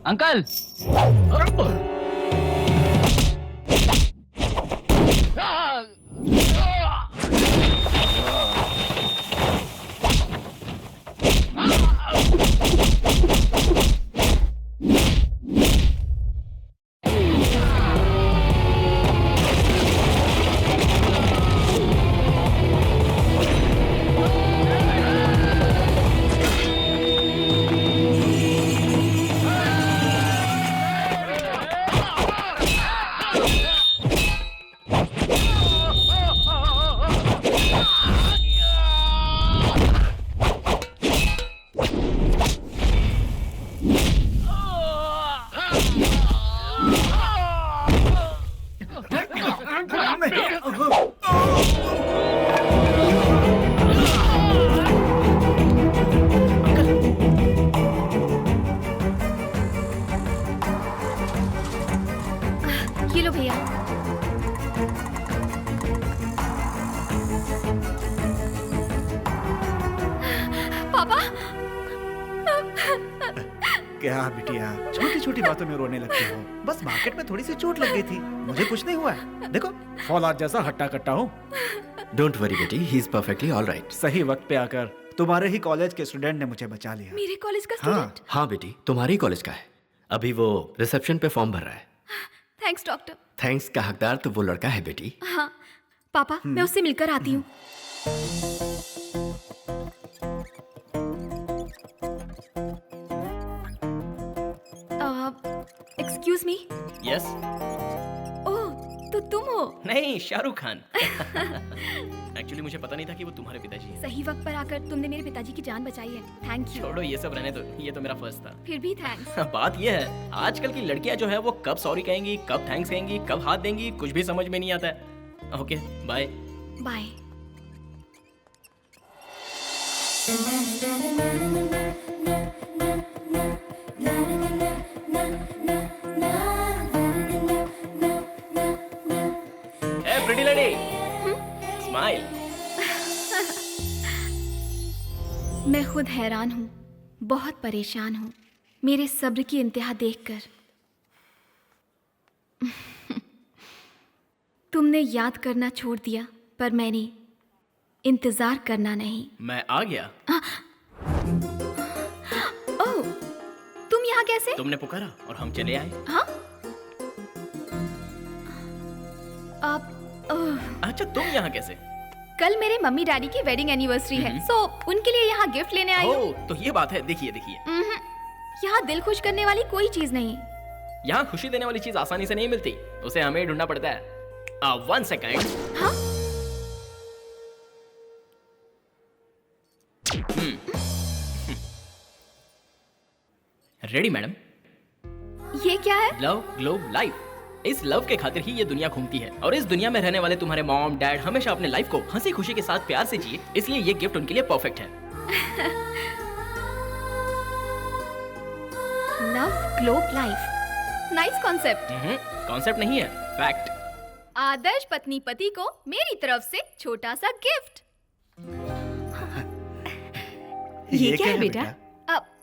अंकल क्या बिटिया, छोटी छोटी बातों में रोने लगती हो। बस मार्केट में थोड़ी सी चोट लग गई थी, मुझे कुछ नहीं हुआ है। देखो फौलाद जैसा हट्टा कट्टा हूँ। डोंट वरी बेटी, ही इज परफेक्टली ऑलराइट। सही वक्त पे आकर तुम्हारे ही कॉलेज के स्टूडेंट ने मुझे बचा लिया। मेरे कॉलेज का हाँ स्टूडेंट? हाँ बेटी, तुम्हारे ही कॉलेज का है। अभी वो रिसेप्शन पे फॉर्म भर रहा है। Thanks doctor. थैंक्स का हकदार तो वो लड़का है बेटी। हाँ पापा, मैं उससे मिलकर आती हूँ। Excuse me. यस। ओह, तो तुम हो? नहीं, शाहरुख खान। एक्चुअली मुझे पता नहीं था कि वो तुम्हारे पिताजी हैं। सही वक्त पर आकर तुमने मेरे पिताजी की जान बचाई है। Thank you. छोड़ो ये सब रहने दो, ये तो मेरा फर्स्ट था। फिर भी थैंक्स। बात ये है, आजकल की लड़कियां जो है वो कब सॉरी कहेंगी, कब थैंक्स कहेंगी, कब हाथ देंगी, कुछ भी समझ में नहीं आता है। Okay bye. Bye. Hey pretty lady, smile. मैं खुद हैरान हूँ, बहुत परेशान हूँ मेरे सब्र की इंतहा देखकर। तुमने याद करना छोड़ दिया, पर मैंने इंतजार करना नहीं। मैं आ गया। ओह, तुम यहाँ कैसे? तुमने पुकारा और हम चले आए। हाँ? आप अच्छा, तुम यहाँ कैसे? कल मेरे मम्मी डैडी की वेडिंग एनिवर्सरी है, सो उनके लिए यहाँ गिफ्ट लेने आई हूँ। ओह, तो ये बात है। देखिए देखिए, यहाँ दिल खुश करने वाली कोई चीज नहीं। यहाँ खुशी देने वाली चीज आसानी से नहीं मिलती, उसे हमें ढूंढना पड़ता है। 1 सेकंड। हाँ? Ready madam? ये क्या है? Love globe life. इस लव के खातिर ही ये दुनिया घूमती है, और इस दुनिया में रहने वाले तुम्हारे मॉम डैड हमेशा अपने लाइफ को हंसी खुशी के साथ प्यार से जिए, इसलिए ये गिफ्ट उनके लिए परफेक्ट है। Love globe life, nice concept. Concept नहीं है, फैक्ट। आदर्श पत्नी पति को मेरी तरफ से छोटा सा गिफ्ट। ये क्या है बेटा?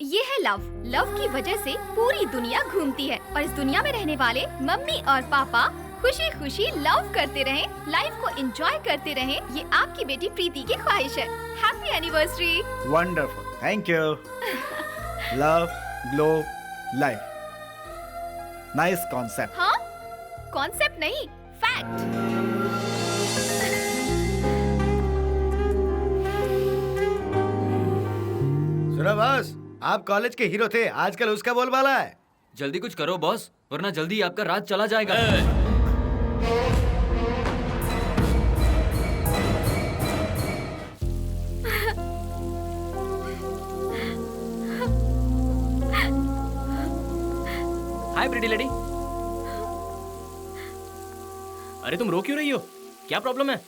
ये है लव। लव की वजह से पूरी दुनिया घूमती है, और इस दुनिया में रहने वाले मम्मी और पापा खुशी खुशी लव करते रहें, लाइफ को एंजॉय करते रहें, ये आपकी बेटी प्रीति की ख्वाहिश है। Happy anniversary. Wonderful, thank you. Love globe life, nice concept. हाँ, कॉन्सेप्ट नहीं, फैक्ट। सुनो बॉस, आप कॉलेज के हीरो थे, आजकल उसका बोलबाला है। जल्दी कुछ करो बॉस, वरना जल्दी आपका राज चला जाएगा। हाय प्रीटी लेडी। अरे तुम रो क्यों रही हो? क्या प्रॉब्लम है?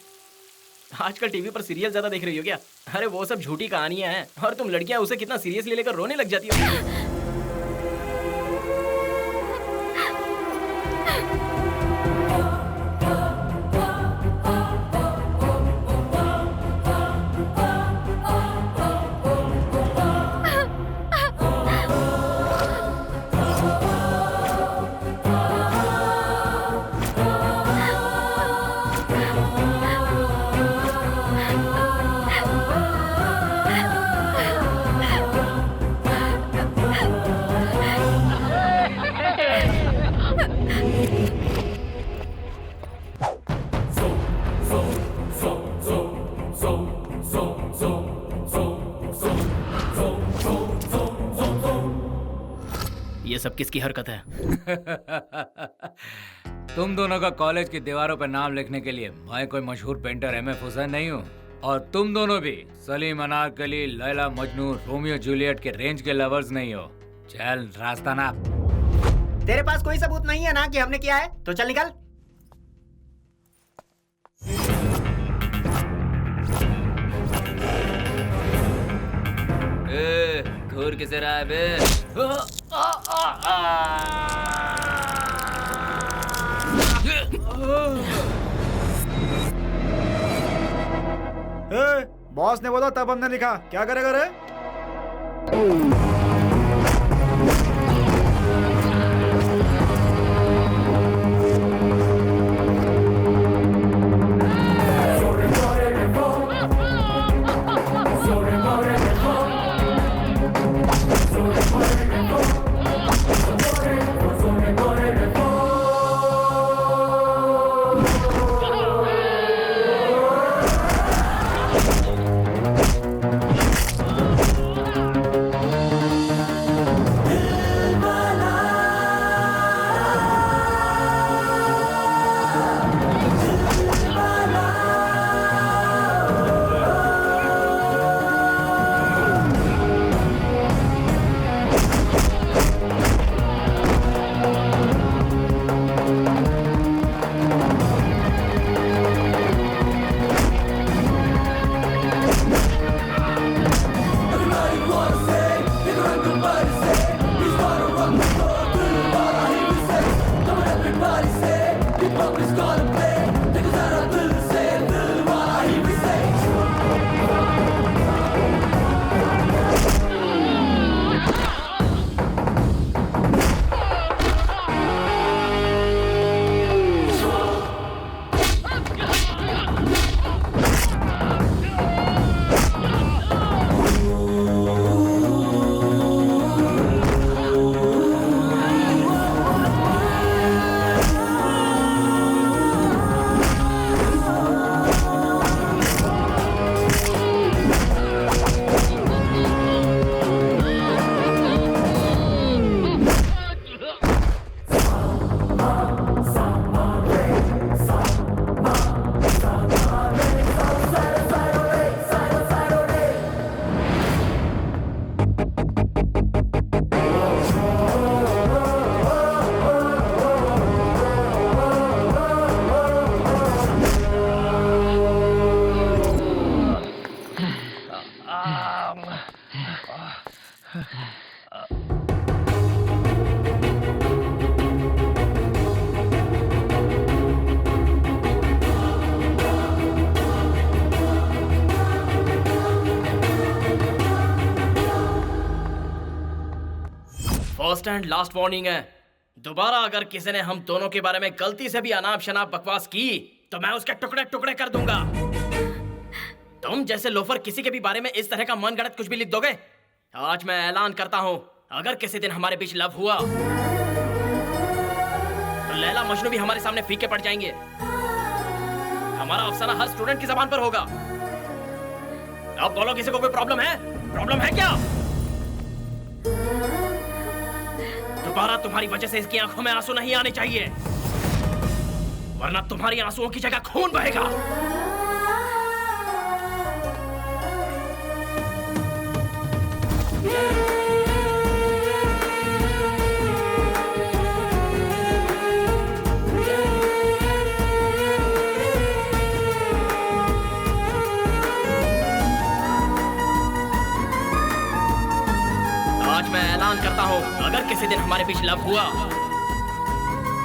आजकल टीवी पर सीरियल ज्यादा देख रही हो क्या? अरे वो सब झूठी कहानियां हैं, और तुम लड़कियां उसे कितना सीरियसली लेकर रोने लग जाती हो। ये सब किसकी हरकत है? तुम दोनों का कॉलेज की दीवारों पर नाम लिखने के लिए मैं कोई मशहूर पेंटर एमएफ हुसैन नहीं हूँ, और तुम दोनों भी सलीम अनारकली, लैला मजनू, रोमियो जूलियट के रेंज के लवर्स नहीं हो। चल रास्ता नाप। तेरे पास कोई सबूत नहीं है ना कि हमने किया है, तो चल निकल। घूर किसे रहा है बे? बॉस ने बोला तब हमने लिखा, क्या करेगा रे? फर्स्ट एंड लास्ट वार्निंग है। दोबारा अगर किसी ने हम दोनों के बारे में गलती से भी अनाप शनाप बकवास की तो मैं उसके टुकड़े टुकड़े कर दूंगा। तुम जैसे लोफर किसी के भी बारे में इस तरह का मनगढ़ंत कुछ भी लिख दोगे? आज मैं ऐलान करता हूं, अगर किसी दिन हमारे बीच लव हुआ तो लैला मजनू भी हमारे सामने फीके पड़ जाएंगे। हमारा अफसाना हर स्टूडेंट की जबान पर होगा। अब बोलो, किसी को कोई प्रॉब्लम है? प्रॉब्लम है क्या? दोबारा तुम्हारी वजह से इसकी आंखों में आंसू नहीं आने चाहिए, वरना तुम्हारी आंसुओं की जगह खून बहेगा। आज मैं ऐलान करता हूं, अगर किसी दिन हमारे बीच लव हुआ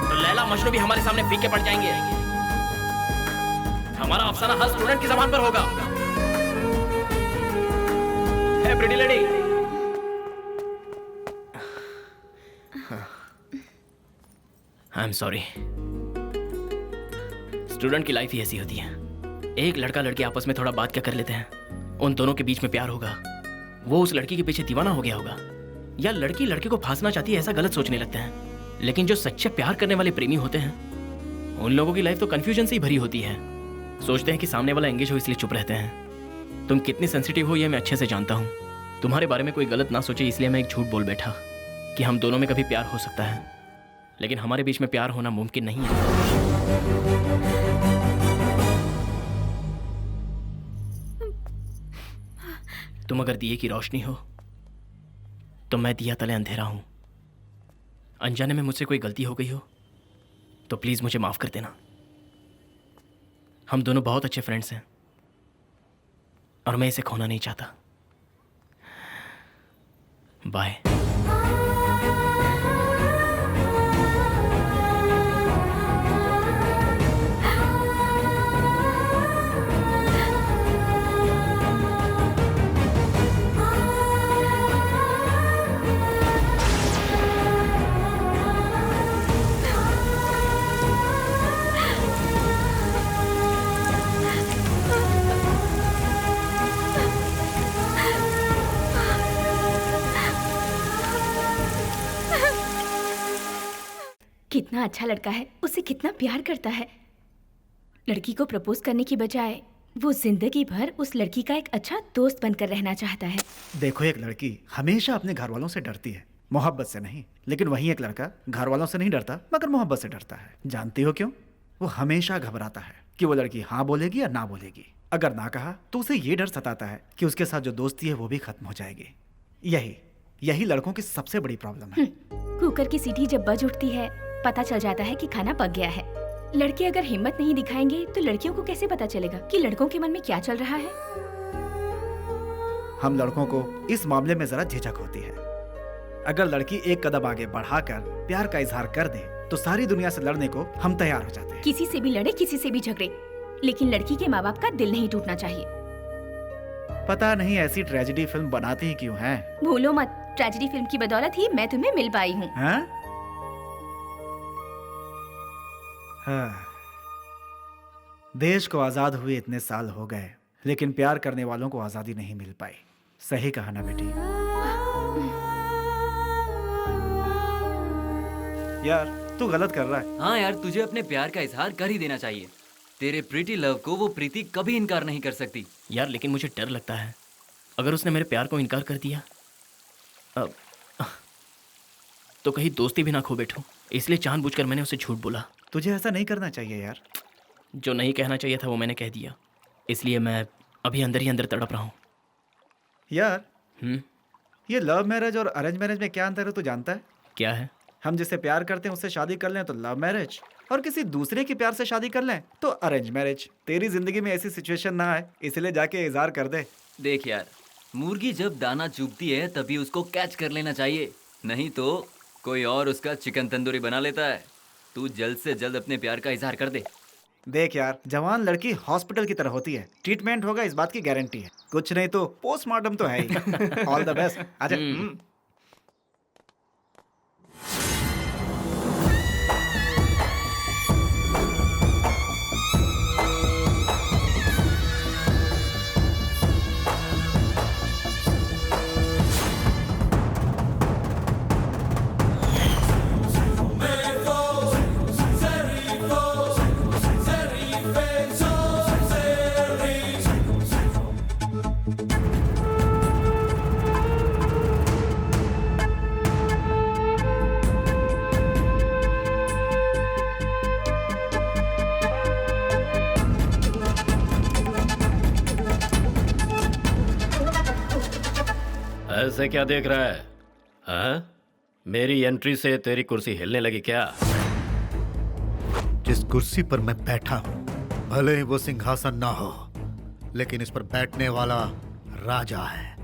तो लैला मजनू भी हमारे सामने फीके पड़ जाएंगे। हमारा अफसाना हर स्टूडेंट की जबान पर होगा। Hey pretty lady, I am sorry. Student की लाइफ ही ऐसी होती है। एक लड़का लड़की आपस में थोड़ा बात क्या कर लेते हैं, उन दोनों के बीच में प्यार होगा। वो उस लड़की के पीछे दीवाना हो गया होगा, या लड़की लड़के को फांसना चाहती है, ऐसा गलत सोचने लगते हैं। लेकिन जो सच्चे प्यार करने वाले प्रेमी होते हैं, उन लोगों की लाइफ तो कंफ्यूजन से ही भरी होती है। सोचते हैं कि सामने वाला एंगेज हो इसलिए चुप रहते हैं। तुम कितनी सेंसिटिव हो यह मैं अच्छे से जानता हूँ। तुम्हारे बारे में कोई गलत ना सोचे इसलिए मैं एक झूठ बोल बैठा कि हम दोनों में कभी प्यार हो सकता है, लेकिन हमारे बीच में प्यार होना मुमकिन नहीं है। तुम अगर दिए की रोशनी हो तो मैं दिया तले अंधेरा हूं। अनजाने में मुझसे कोई गलती हो गई हो तो प्लीज मुझे माफ कर देना। हम दोनों बहुत अच्छे फ्रेंड्स हैं और मैं इसे खोना नहीं चाहता। बाय। कितना अच्छा लड़का है, उसे कितना प्यार करता है। लड़की को प्रपोज करने की बजाय वो जिंदगी भर उस लड़की का एक अच्छा दोस्त बनकर रहना चाहता है। देखो, एक लड़की हमेशा अपने घर वालों से डरती है, मोहब्बत से नहीं। लेकिन वहीं एक लड़का घर वालों से नहीं डरता मगर मोहब्बत से डरता है। जानती हो क्यों? वो हमेशा घबराता है कि वो लड़की हाँ बोलेगी या ना बोलेगी। अगर ना कहा तो उसे ये डर सताता है कि उसके साथ जो दोस्ती है वो भी खत्म हो जाएगी। यही लड़कों की सबसे बड़ी प्रॉब्लम है। कुकर की सीटी जब बज उठती है पता चल जाता है कि खाना पक गया है। लड़के अगर हिम्मत नहीं दिखाएंगे तो लड़कियों को कैसे पता चलेगा कि लड़कों के मन में क्या चल रहा है? हम लड़कों को इस मामले में जरा झिझक होती है। अगर लड़की एक कदम आगे बढ़ाकर प्यार का इजहार कर दे तो सारी दुनिया से लड़ने को हम तैयार हो जाते हैं। किसी से भी लड़े, किसी से भी झगड़े, लेकिन लड़की के माँ बाप का दिल नहीं टूटना चाहिए। पता नहीं ऐसी ट्रेजेडी फिल्म बनाती ही क्यों हैं? भूलो मत, ट्रेजेडी फिल्म की बदौलत ही मैं तुम्हें मिल पाई हूँ। देश को आजाद हुए इतने साल हो गए, लेकिन प्यार करने वालों को आजादी नहीं मिल पाई। सही कहा ना बेटी? यार तू गलत कर रहा है। हाँ यार, तुझे अपने प्यार का इजहार कर ही देना चाहिए। तेरे प्रीति लव को वो प्रीति कभी इनकार नहीं कर सकती। यार लेकिन मुझे डर लगता है अगर उसने मेरे प्यार को इनकार कर दिया तो कहीं दोस्ती भी ना खो बैठूं। इसलिए जानबूझकर मैंने उसे झूठ बोला। तुझे ऐसा नहीं करना चाहिए यार। जो नहीं कहना चाहिए था वो मैंने कह दिया, इसलिए मैं अभी अंदर ही अंदर तड़प रहा हूँ। यार ये लव मैरिज और अरेंज मैरिज में क्या अंतर है तू जानता है? क्या है? हम जिससे प्यार करते हैं उससे शादी कर लें तो लव मैरिज, और किसी दूसरे के प्यार से शादी कर लें तो अरेंज मैरिज। तेरी जिंदगी में ऐसी सिचुएशन ना आए इसलिए जाके इजहार कर दे। देख यार, मुर्गी जब दाना चुगती है तभी उसको कैच कर लेना चाहिए, नहीं तो कोई और उसका चिकन तंदूरी बना लेता है। तू जल्द से जल्द अपने प्यार का इजहार कर दे। देख यार, जवान लड़की हॉस्पिटल की तरह होती है, ट्रीटमेंट होगा इस बात की गारंटी है, कुछ नहीं तो पोस्टमार्टम तो है ही। All the best. आजा। ऐसे क्या देख रहा है? हाँ? मेरी एंट्री से तेरी कुर्सी हिलने लगी क्या? जिस कुर्सी पर मैं बैठा हूं, भले ही वो सिंहासन ना हो, लेकिन इस पर बैठने वाला राजा है,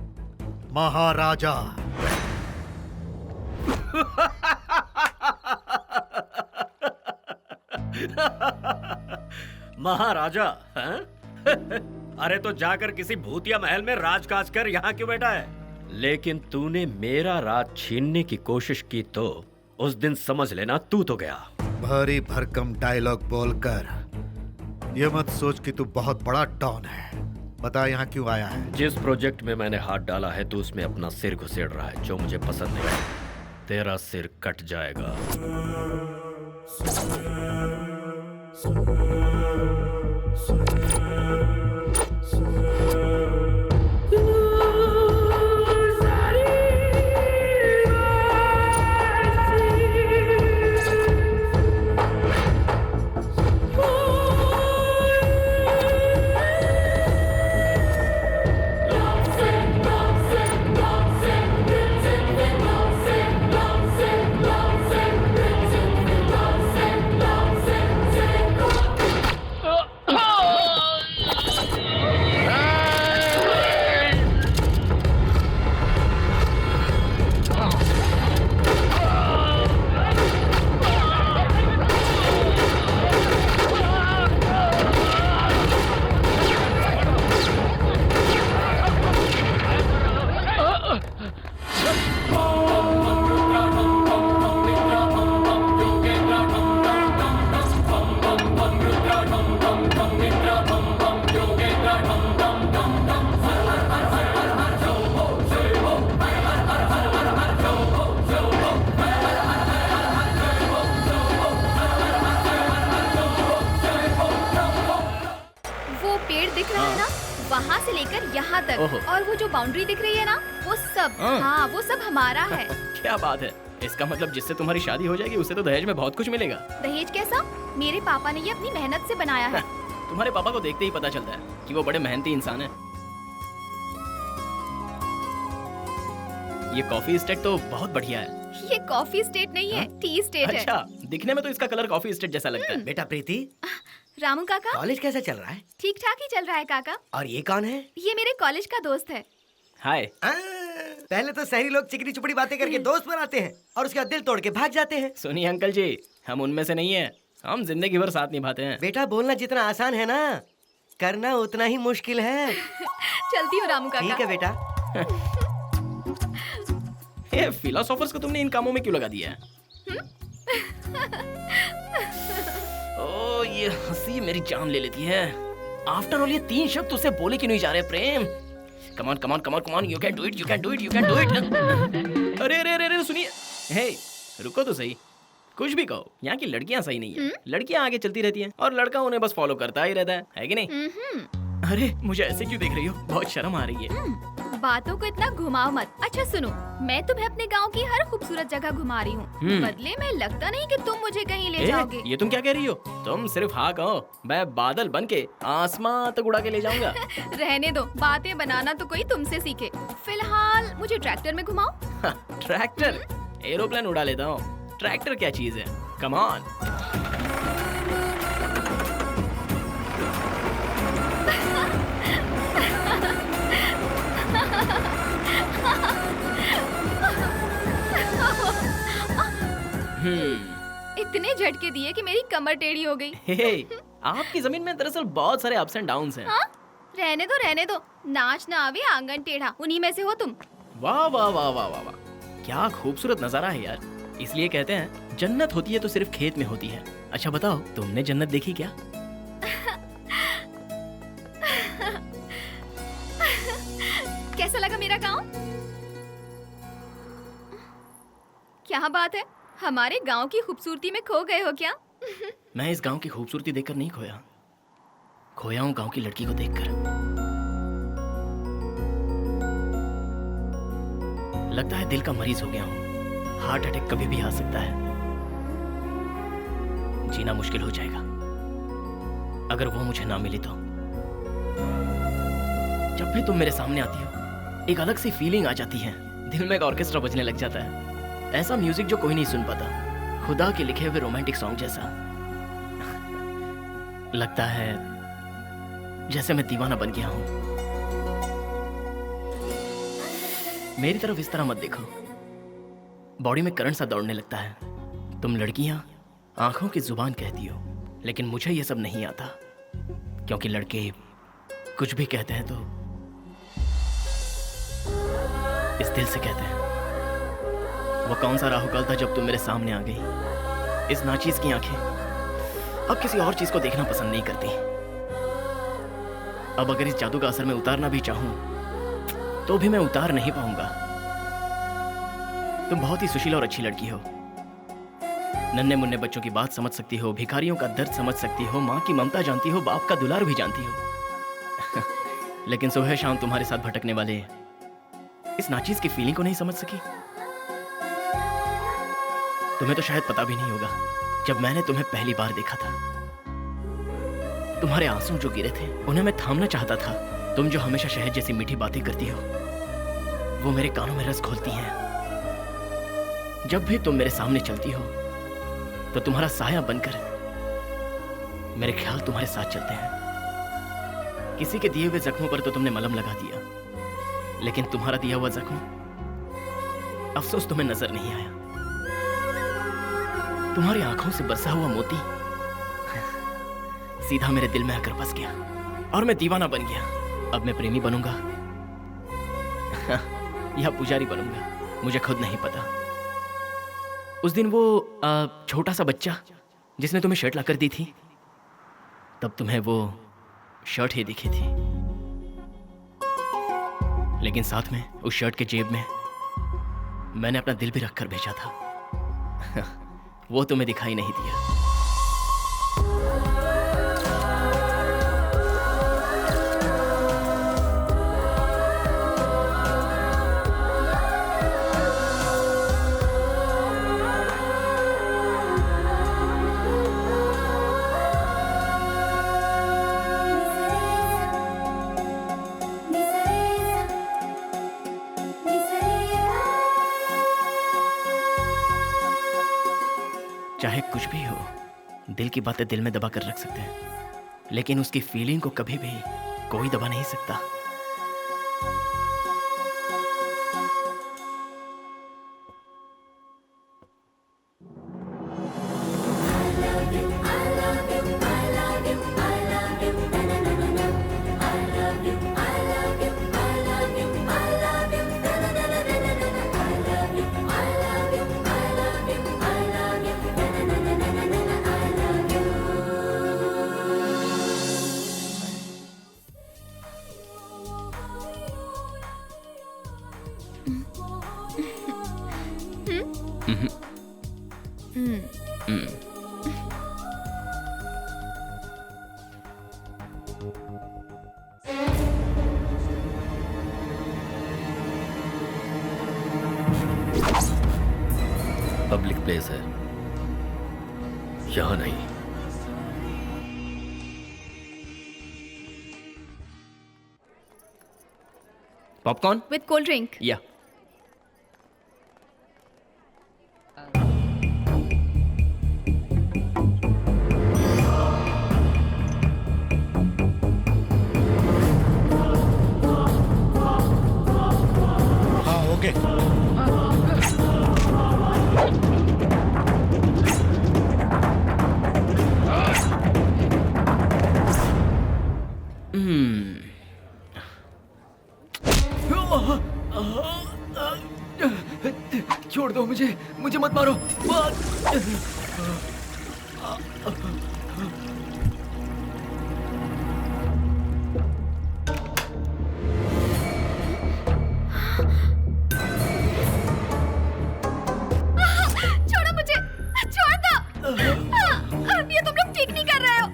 महाराजा। महाराजा? हाँ? अरे तो जाकर किसी भूतिया महल में राजकाज कर, यहाँ क्यों बैठा है? लेकिन तूने मेरा राज छीनने की कोशिश की तो उस दिन समझ लेना तू तो गया। भारी भरकम डायलॉग बोलकर ये मत सोच कि तू बहुत बड़ा डॉन है। बता यहाँ क्यों आया है? जिस प्रोजेक्ट में मैंने हाथ डाला है तू उसमें अपना सिर घुसेड़ रहा है, जो मुझे पसंद नहीं। तेरा सिर कट जाएगा। वहाँ से लेकर यहाँ तक, ओहो। और वो जो बाउंड्री दिख रही है ना, वो सब, हाँ वो सब हमारा है। क्या बात है, इसका मतलब जिससे तुम्हारी शादी हो जाएगी उसे तो दहेज में बहुत कुछ मिलेगा। दहेज कैसा? मेरे पापा ने ये अपनी मेहनत से बनाया है। तुम्हारे पापा को देखते ही पता चलता है कि वो बड़े मेहनती इंसान है। ये कॉफी स्टेट तो बहुत बढ़िया है। ये कॉफी स्टेट नहीं है, टी स्टेट है। अच्छा, दिखने में तो इसका कलर कॉफी स्टेट जैसा लगता है। बेटा प्रीति, रामू काका, कॉलेज कैसा चल रहा है? ठीक ठाक ही चल रहा है काका। और ये कौन है? ये मेरे कॉलेज का दोस्त है। हाय। पहले तो शहरी लोग चिकनी चुपड़ी बातें करके दोस्त बनाते हैं और उसके बाद दिल तोड़ के भाग जाते हैं। सुनिए अंकल जी, हम उनमें से नहीं है, हम जिंदगी भर साथ निभाते हैं। बेटा बोलना जितना आसान है ना, करना उतना ही मुश्किल है। चलती हूँ रामू काका। ठीक है बेटा। ये फिलोसोफर्स को तुमने इन कामों में क्यों लगा दिया है? ओ ये हंसी मेरी जान ले लेती है। आफ्टर ऑल ये 3 शब्द उसे बोले क्यों नहीं जा रहे Prem? Come on come on come on come on, you can do it, you can do it, you can do it. अरे अरे अरे सुनिए, हे रुको तो सही, कुछ भी कहो, यहाँ की लड़कियाँ सही नहीं है। लड़कियाँ आगे चलती रहती हैं और लड़का उन्हें बस फॉलो करता ही रहता है कि नहीं? अरे मुझे ऐसे क्यों देख रही हो? बहुत शर्म आ रही है। बातों को इतना घुमाओ मत। अच्छा सुनो, मैं तुम्हें अपने गांव की हर खूबसूरत जगह घुमा रही हूँ। बदले में लगता नहीं कि तुम मुझे कहीं ले जाओगे। ये तुम क्या कह रही हो? तुम सिर्फ हाँ कहो, मैं बादल बन के आसमां तक उड़ा के ले जाऊंगा। रहने दो, बातें बनाना तो कोई तुमसे सीखे। फिलहाल मुझे ट्रैक्टर में घुमाओ। ट्रैक्टर? एरोप्लेन उड़ा लेता हूँ, ट्रैक्टर क्या चीज है? Come on. इतने झटके दिए कि मेरी कमर टेढ़ी हो गई। आपकी जमीन में दरअसल बहुत सारे अप्स एंड डाउन्स हैं। हाँ? रहने दो, नाच ना आवे आंगन टेढ़ा, उन्हीं में से हो तुम। वाह वाह वाह वाह वाह वाह, क्या खूबसूरत नजारा है यार। इसलिए कहते हैं जन्नत होती है तो सिर्फ खेत में होती है। अच्छा बताओ, तुमने जन्नत देखी क्या? कैसा लगा मेरा गांव? क्या बात है, हमारे गांव की खूबसूरती में खो गए हो क्या? मैं इस गांव की खूबसूरती देखकर नहीं खोया, खोया हूँ गांव की लड़की को देखकर। लगता है दिल का मरीज हो गया हूँ, हार्ट अटैक कभी भी आ सकता है। जीना मुश्किल हो जाएगा अगर वो मुझे ना मिली तो। जब भी तुम मेरे सामने आती हो एक अलग सी फीलिंग आ जाती है। दिल में एक ऑर्केस्ट्रा बजने लग जाता है। ऐसा म्यूजिक जो कोई नहीं सुन पाता, खुदा के लिखे हुए रोमांटिक सॉन्ग जैसा। लगता है जैसे मैं दीवाना बन गया हूं। मेरी तरफ इस तरह मत देखो, बॉडी में करंट सा दौड़ने लगता है। तुम लड़कियां आंखों की जुबान कहती हो, लेकिन मुझे ये सब नहीं आता, क्योंकि लड़के कुछ भी कहते हैं तो इस दिल से कहते हैं। वो कौन सा राहुकाल था जब तुम मेरे सामने आ गई। इस नाचीज की आंखें अब किसी और चीज को देखना पसंद नहीं करती। अब अगर इस जादू का असर मैं उतारना भी चाहूं तो भी मैं उतार नहीं पाऊंगा। तुम बहुत ही सुशील और अच्छी लड़की हो। नन्हे मुन्ने बच्चों की बात समझ सकती हो, भिखारियों का दर्द समझ सकती हो, माँ की ममता जानती हो, बाप का दुलार भी जानती हो। लेकिन सुबह शाम तुम्हारे साथ भटकने वाले इस नाचीज की फीलिंग को नहीं समझ सकी। तुम्हें तो शायद पता भी नहीं होगा, जब मैंने तुम्हें पहली बार देखा था, तुम्हारे आंसू जो गिरे थे उन्हें मैं थामना चाहता था। तुम जो हमेशा शहद जैसी मीठी बातें करती हो, वो मेरे कानों में रस घोलती हैं। जब भी तुम मेरे सामने चलती हो तो तुम्हारा साया बनकर मेरे ख्याल तुम्हारे साथ चलते हैं। किसी के दिए हुए जख्मों पर तो तुमने मलहम लगा दिया, लेकिन तुम्हारा दिया हुआ जख्म अफसोस तुम्हें नजर नहीं आया। तुम्हारी आंखों से बरसा हुआ मोती सीधा मेरे दिल में आकर बस गया और मैं दीवाना बन गया। अब मैं प्रेमी बनूंगा या पुजारी बनूंगा, मुझे खुद नहीं पता। उस दिन वो छोटा सा बच्चा जिसने तुम्हें शर्ट लाकर दी थी, तब तुम्हें वो शर्ट ही दिखी थी, लेकिन साथ में उस शर्ट के जेब में मैंने अपना दिल भी रखकर भेजा था। वो तुम्हें दिखाई नहीं दिया। चाहे कुछ भी हो, दिल की बातें दिल में दबा कर रख सकते हैं, लेकिन उसकी फीलिंग को कभी भी कोई दबा नहीं सकता। पब्लिक प्लेस है, यहां नहीं। Popcorn with cold drink. या हाँ ओके। छोड़ दो मुझे, मुझे मत मारो। छोड़ो मुझे, छोड़ दो। ये तुम लोग ठीक नहीं कर रहे हो।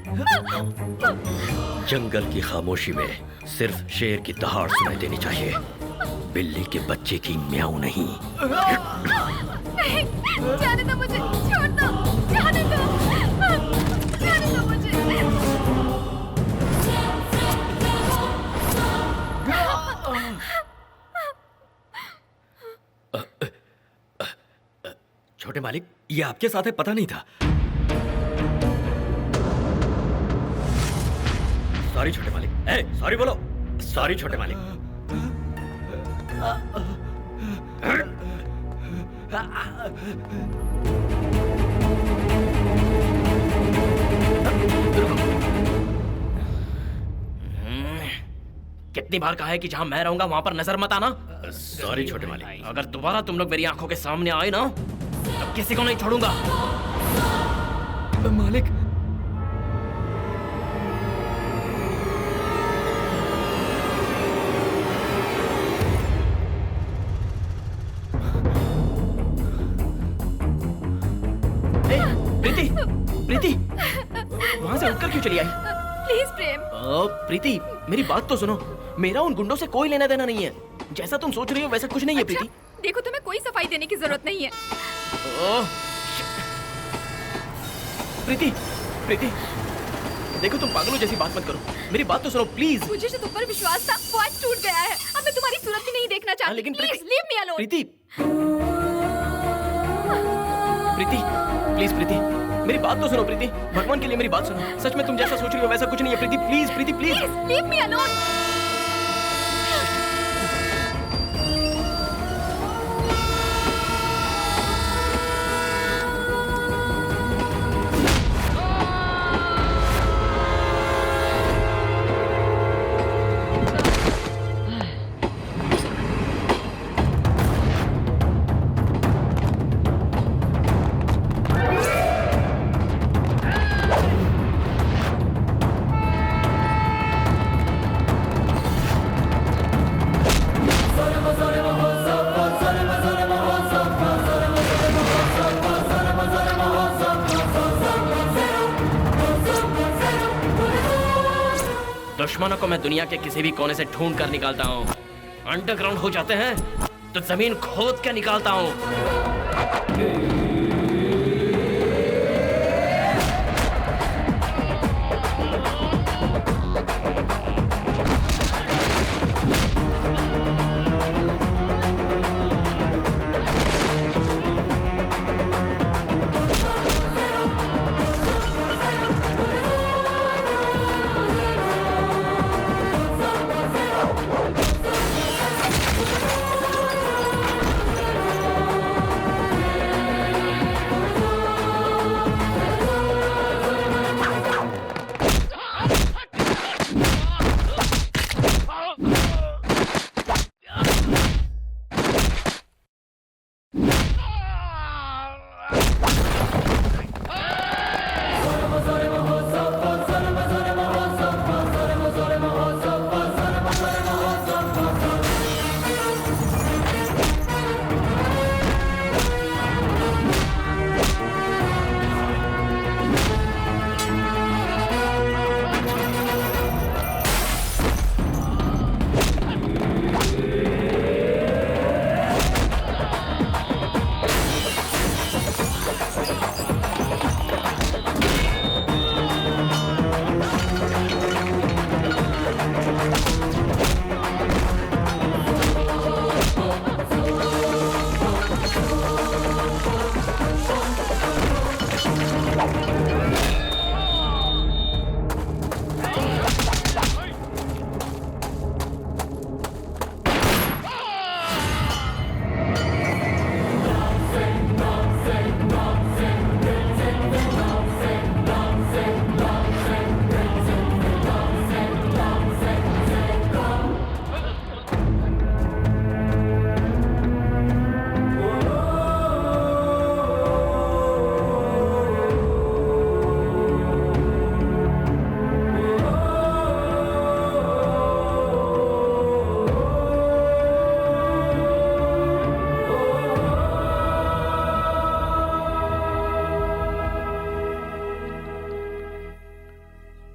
जंगल की खामोशी में सिर्फ शेर की दहाड़ सुनाई देनी चाहिए, बिल्ली के बच्चे की म्याऊं नहीं। नहीं, जाने दो मुझे, छोड़ दो, जाने दो, जाने दो मुझे। छोटे मालिक, ये आपके साथ है, पता नहीं था। सॉरी छोटे मालिक। सॉरी बोलो। सॉरी छोटे मालिक। कितनी बार कहा है कि जहां मैं रहूंगा वहां पर नजर मत आना। सॉरी छोटे मालिक। अगर दोबारा तुम लोग मेरी आंखों के सामने आए ना तो किसी को नहीं छोड़ूंगा। मालिक। प्रीति, प्रीति, वहां से उठकर क्यों चली आई? प्लीज प्रेम। प्रीति, मेरी बात तो सुनो। मेरा उन गुंडों से कोई लेना देना नहीं है। जैसा तुम सोच रही हो वैसा कुछ नहीं है प्रीति। देखो, तुम्हें कोई सफाई देने की जरूरत नहीं है। प्रीति, प्रीति, देखो तुम पागलों जैसी बात मत करो। मेरी बात तो सुनो प्लीज। मुझे जो तुम पर विश्वास था वो आज टूट गया है। अब मैं तुम्हारी सूरत भी नहीं देखना चाहती। लेकिन please leave me alone. Preeti, Preeti, please Preeti, मेरी बात तो सुनो प्रीति। भगवान के लिए मेरी बात सुनो। सच में तुम जैसा सोच रही हो वैसा कुछ नहीं है Preeti. Please Preeti, please leave me alone. दुश्मनों को मैं दुनिया के किसी भी कोने से ढूंढ कर निकालता हूँ। अंडरग्राउंड हो जाते हैं तो जमीन खोद के निकालता हूँ।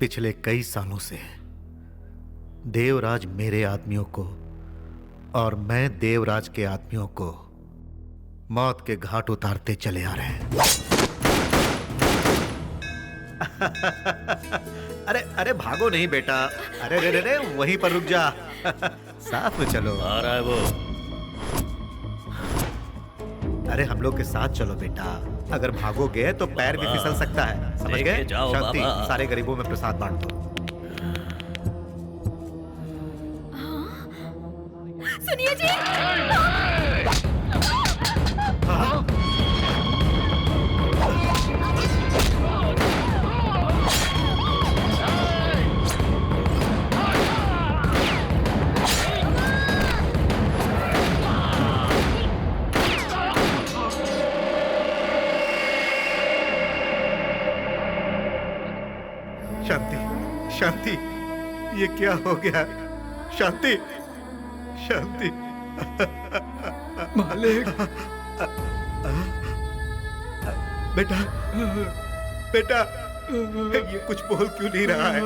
पिछले कई सालों से देवराज मेरे आदमियों को और मैं देवराज के आदमियों को मौत के घाट उतारते चले आ रहे हैं। अरे अरे भागो नहीं बेटा। अरे रे रे रे वहीं पर रुक जा। साथ में चलो। आ रहा है वो। अरे हम लोग के साथ चलो बेटा, अगर भागोगे तो पैर भी फिसल सकता है, समझ गए? जाओ शांति, बाबा। सारे गरीबों में प्रसाद बांट दो। सुनिए जी। शांति, शांति, ये क्या हो गया? शांति, शांति। मालिक। बेटा, बेटा, ये कुछ बोल क्यों नहीं रहा है?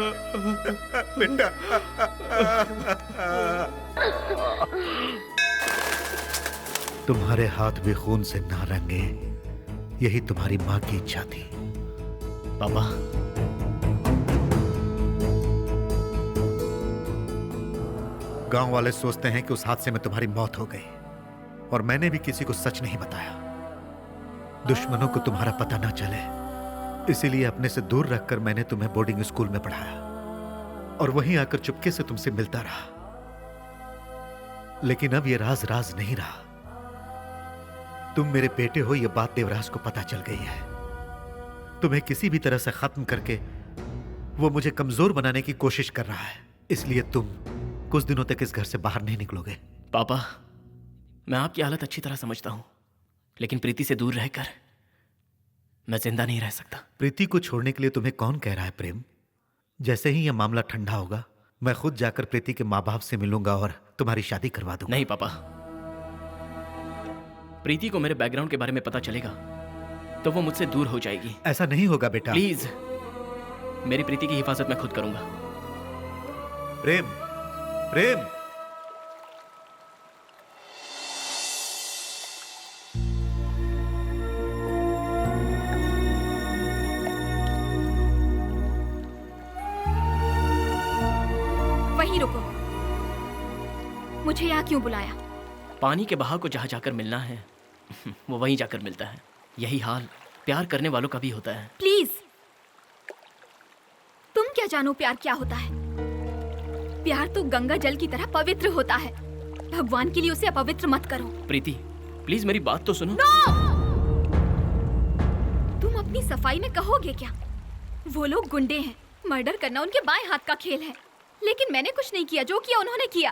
बेटा। तुम्हारे हाथ भी खून से ना रंगे, यही तुम्हारी माँ की इच्छा थी। पापा, गांव वाले सोचते हैं कि उस हादसे में तुम्हारी मौत हो गई, और मैंने भी किसी को सच नहीं बताया, दुश्मनों को तुम्हारा पता ना चले, इसीलिए अपने से दूर रखकर मैंने तुम्हें बोर्डिंग स्कूल में पढ़ाया और वहीं आकर चुपके से तुमसे मिलता रहा। लेकिन अब यह राज राज नहीं रहा। तुम मेरे बेटे हो, यह बात देवराज को पता चल गई है। तुम्हें किसी भी तरह से खत्म करके वो मुझे कमजोर बनाने की कोशिश कर रहा है, इसलिए तुम कुछ दिनों तक इस घर से बाहर नहीं निकलोगे। पापा, मैं आपकी हालत अच्छी तरह समझता हूं, लेकिन प्रीति से दूर रहकर मैं जिंदा नहीं रह सकता। प्रीति को छोड़ने के लिए तुम्हें कौन कह रहा है प्रेम? जैसे ही यह मामला ठंडा होगा, मैं खुद जाकर प्रीति के माँ बाप से मिलूंगा और तुम्हारी शादी करवा दूंगा। नहीं पापा, प्रीति को मेरे बैकग्राउंड के बारे में पता चलेगा तो वो मुझसे दूर हो जाएगी। ऐसा नहीं होगा बेटा। प्लीज, मेरी प्रीति की हिफाजत मैं खुद करूंगा। प्रेम, प्रेम। वहीं रुको। मुझे यहाँ क्यों बुलाया? पानी के बहाव को जहां जाकर मिलना है वो वहीं जाकर मिलता है। यही हाल प्यार करने वालों का भी होता है। प्लीज, तुम क्या जानो प्यार क्या होता है? प्यार तो गंगा जल की तरह पवित्र होता है। भगवान के लिए उसे अपवित्र मत करो। प्रीति, प्लीज मेरी बात तो सुनो। नो! तुम अपनी सफाई में कहोगे क्या? वो लोग गुंडे हैं, मर्डर करना उनके बाएं हाथ का खेल है। लेकिन मैंने कुछ नहीं किया, जो किया उन्होंने किया।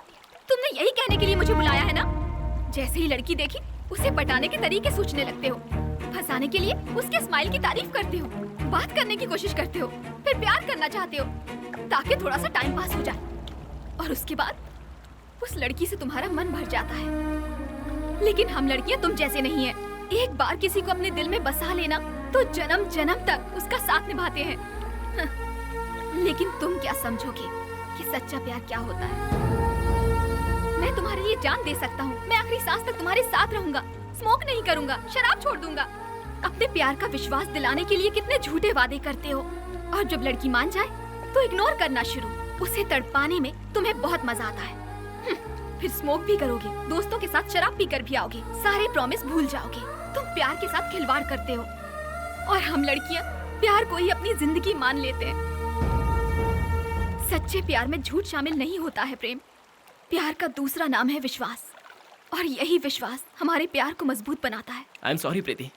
तुमने यही कहने के लिए मुझे बुलाया है ना? जैसे ही लड़की देखी, उसे पटाने के तरीके सोचने लगते हो, फंसाने के लिए उसके स्माइल की तारीफ करते हो, बात करने की कोशिश करते हो, फिर प्यार करना चाहते हो ताकि थोड़ा सा टाइम पास हो जाए, और उसके बाद उस लड़की से तुम्हारा मन भर जाता है। लेकिन हम लड़कियां तुम जैसे नहीं है। एक बार किसी को अपने दिल में बसा लेना तो जन्म जन्म तक उसका साथ निभाते हैं। लेकिन तुम क्या समझोगे कि सच्चा प्यार क्या होता है? मैं तुम्हारे लिए जान दे सकता हूँ। मैं आखिरी सांस तक तुम्हारे साथ रहूंगा, स्मोक नहीं करूंगा, शराब छोड़ दूंगा। अपने प्यार का विश्वास दिलाने के लिए कितने झूठे वादे करते हो, और जब लड़की मान जाए तो इग्नोर करना शुरू। उसे तड़पाने में तुम्हें बहुत मजा आता है। फिर स्मोक भी करोगे, दोस्तों के साथ शराब पीकर भी आओगे, सारे प्रॉमिस भूल जाओगे। तुम प्यार के साथ खिलवाड़ करते हो, और हम लड़कियां प्यार को ही अपनी जिंदगी मान लेते हैं। सच्चे प्यार में झूठ शामिल नहीं होता है प्रेम। प्यार का दूसरा नाम है विश्वास, और यही विश्वास हमारे प्यार को मजबूत बनाता है। आई एम सॉरी प्रीति,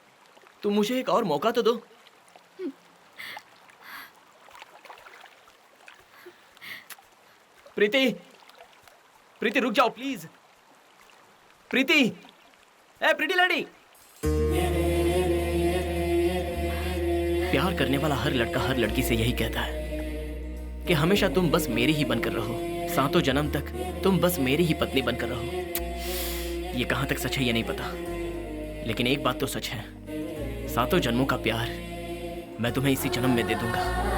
तुम मुझे एक और मौका तो दो। प्रीति, प्रीति रुक जाओ प्लीज। प्रीति, ए प्रीति लड़ी। प्यार करने वाला हर लड़का हर लड़की से यही कहता है कि हमेशा तुम बस मेरी ही बनकर रहो, सातों जन्म तक तुम बस मेरी ही पत्नी बनकर रहो। ये कहां तक सच है ये नहीं पता, लेकिन एक बात तो सच है, सातों जन्मों का प्यार मैं तुम्हें इसी जन्म में दे दूंगा।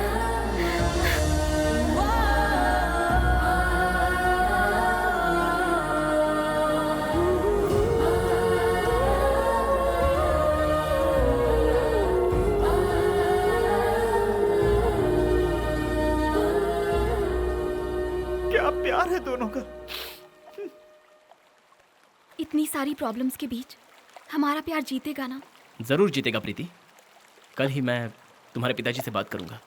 क्या प्यार है दोनों का। इतनी सारी प्रॉब्लम्स के बीच हमारा प्यार जीतेगा ना? जरूर जीतेगा प्रीति। कल ही मैं तुम्हारे पिताजी से बात करूंगा।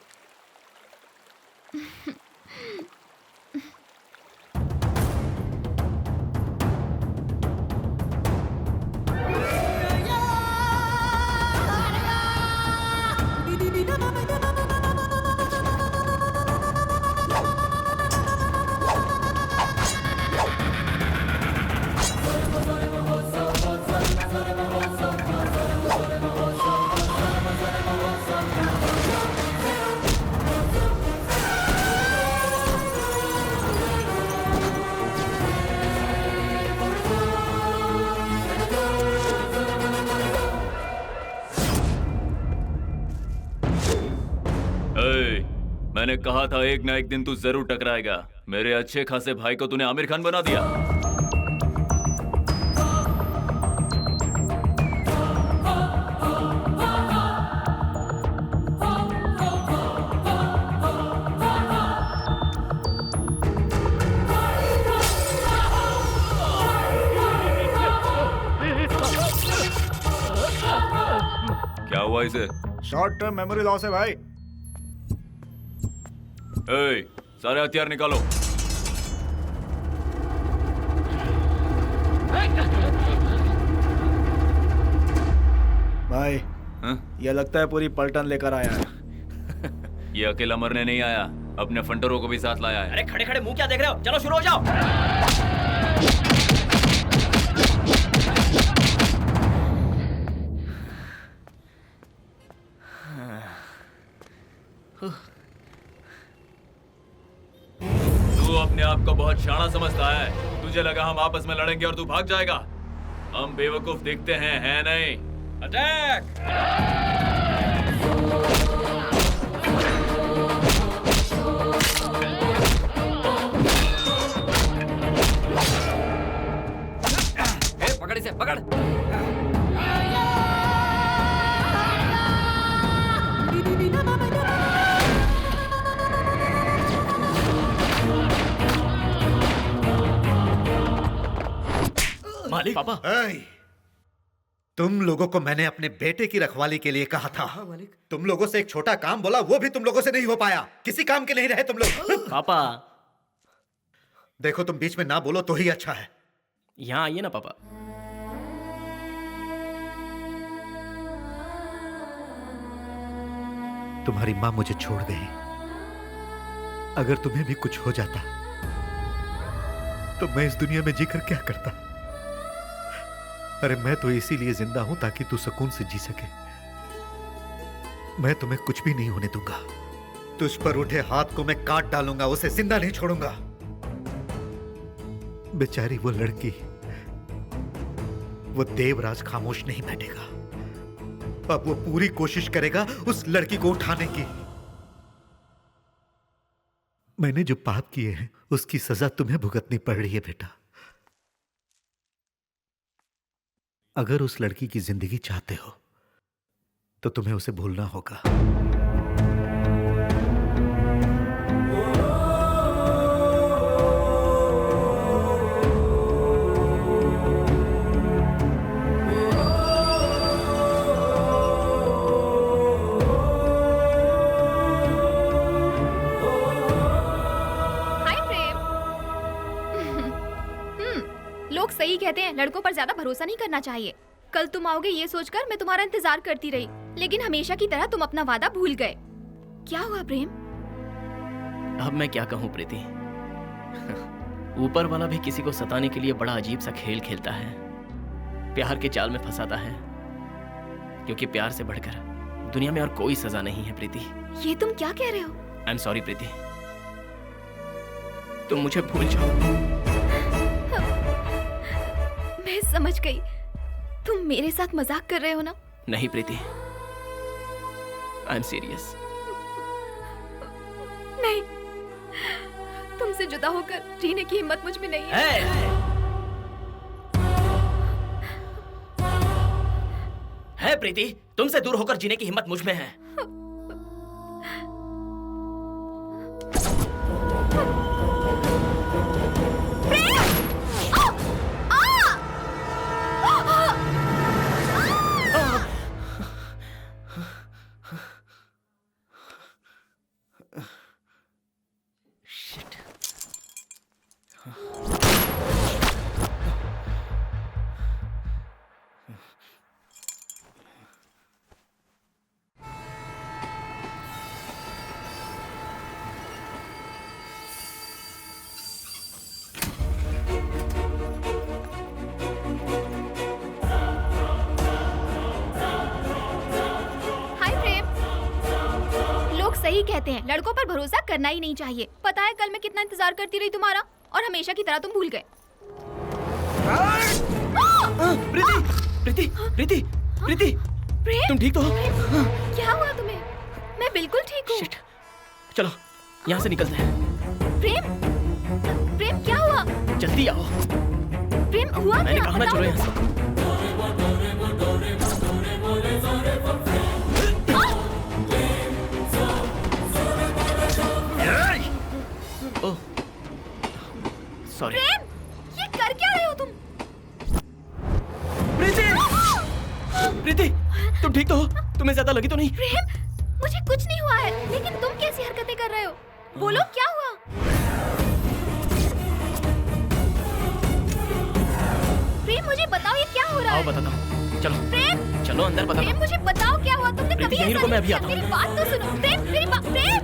मैंने कहा था एक ना एक दिन तू जरूर टकराएगा। मेरे अच्छे खासे भाई को तूने आमिर खान बना दिया। क्या हुआ इसे? शॉर्ट टर्म मेमोरी लॉस है भाई। सारे हथियार निकालो। भाई ये लगता है पूरी पलटन लेकर आया है। ये अकेला मरने नहीं आया, अपने फंटरों को भी साथ लाया है। अरे खड़े खड़े मुंह क्या देख रहे हो? चलो शुरू हो जाओ। तू अपने आप को बहुत शाना समझता है। तुझे लगा हम आपस में लड़ेंगे और तू भाग जाएगा। हम बेवकूफ दिखते हैं, है नहीं? अटैक! पकड़ इसे, पकड़। मालिक। पापा। तुम लोगों को मैंने अपने बेटे की रखवाली के लिए कहा था। तुम लोगों से एक छोटा काम बोला, वो भी तुम लोगों से नहीं हो पाया। किसी काम के नहीं रहे तुम लोग। पापा देखो, तुम बीच में ना बोलो तो ही अच्छा है। यहाँ आइए ना पापा। तुम्हारी माँ मुझे छोड़ गई। अगर तुम्हें भी कुछ हो जाता तो मैं इस दुनिया में जीकर क्या करता? अरे मैं तो इसीलिए जिंदा हूं ताकि तू सुकून से जी सके। मैं तुम्हें कुछ भी नहीं होने दूंगा। तुझ पर उठे हाथ को मैं काट डालूंगा, उसे जिंदा नहीं छोड़ूंगा। बेचारी वो लड़की, वो देवराज खामोश नहीं बैठेगा। अब वो पूरी कोशिश करेगा उस लड़की को उठाने की। मैंने जो पाप किए हैं उसकी सजा तुम्हें भुगतनी पड़ रही है बेटा। अगर उस लड़की की जिंदगी चाहते हो तो तुम्हें उसे भूलना होगा। सही कहते हैं, लड़कों पर ज्यादा भरोसा नहीं करना चाहिए। कल तुम आओगे ये सोचकर मैं तुम्हारा इंतजार करती रही, लेकिन हमेशा की तरह तुम अपना वादा भूल गए। क्या हुआ प्रेम? अब मैं क्या कहूँ प्रीति। ऊपर वाला भी किसी को सताने के लिए बड़ा अजीब सा खेल खेलता है, प्यार के जाल में फंसाता है। क्योंकि प्यार से बढ़कर दुनिया में और कोई सजा नहीं है प्रीति। ये तुम क्या कह रहे हो? आई एम सॉरी प्रीति, तुम मुझे भूल जाओ। मैं समझ गई, तुम मेरे साथ मजाक कर रहे हो ना? नहीं प्रीति, आई एम सीरियस। नहीं, तुमसे जुदा होकर जीने की हिम्मत मुझ में नहीं है। है प्रीति, तुमसे दूर होकर जीने की हिम्मत मुझ में है। यही कहते हैं, लड़कों पर भरोसा करना ही नहीं चाहिए। पता है कल मैं कितना इंतजार करती रही तुम्हारा, और हमेशा की तरह तुम भूल गए। प्रीति, प्रीति, प्रीति, प्रेम, तुम ठीक तो हो? क्या हुआ तुम्हें? मैं बिल्कुल ठीक हूँ। चलो यहाँ से निकलते हैं। प्रेम, प्रेम क्या हुआ? जल्दी आओ। प्रेम हुआ क्या? मैंने कहा ना चलो यहाँ से। ओह, सॉरी। प्रेम, ये कर क्या रहे हो तुम? प्रीति, प्रीति, तुम ठीक तो हो? तुम्हें ज्यादा लगी तो नहीं? प्रेम, मुझे कुछ नहीं हुआ है, लेकिन तुम कैसी हरकतें कर रहे हो? बोलो क्या हुआ? प्रेम, मुझे बताओ ये क्या हो रहा है? आओ बताता हूँ। चलो। प्रेम, चलो अंदर बताता प्रेम, हूँ। मुझे बताओ क्या हुआ? तुमने कभी यहीं ऐसा रुको, मैं नहीं अभी किया। आता हूँ। मेरी बात तो सुनो। प्रेम, मेरी बात, प्रेम।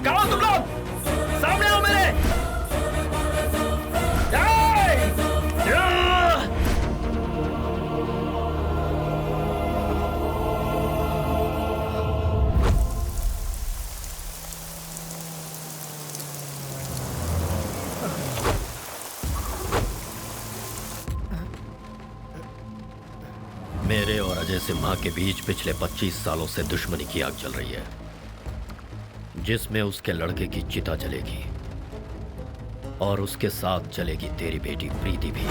कहाँ हो तुम लोग? सामने आओ मेरे। मेरे और अजय सिम्हा के बीच पिछले 25 सालों से दुश्मनी की आग जल रही है, जिसमें उसके लड़के की चिता जलेगी और उसके साथ जलेगी तेरी बेटी प्रीति भी,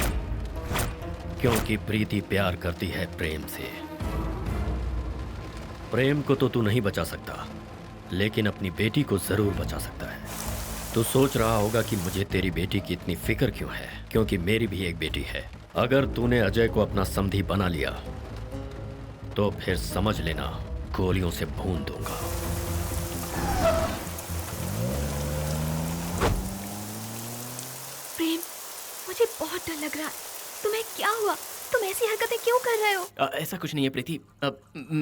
क्योंकि प्रीति प्यार करती है प्रेम से। प्रेम को तो तू नहीं बचा सकता, लेकिन अपनी बेटी को जरूर बचा सकता है। तू सोच रहा होगा कि मुझे तेरी बेटी की इतनी फिक्र क्यों है, क्योंकि मेरी भी एक बेटी है। अगर तूने अजय को अपना समधी बना लिया तो फिर समझ लेना गोलियों से भून दूंगा। प्रेम, मुझे बहुत डर लग रहा है। तुम्हें क्या हुआ? तुम ऐसी हरकतें क्यों कर रहे हो? ऐसा कुछ नहीं है प्रीति।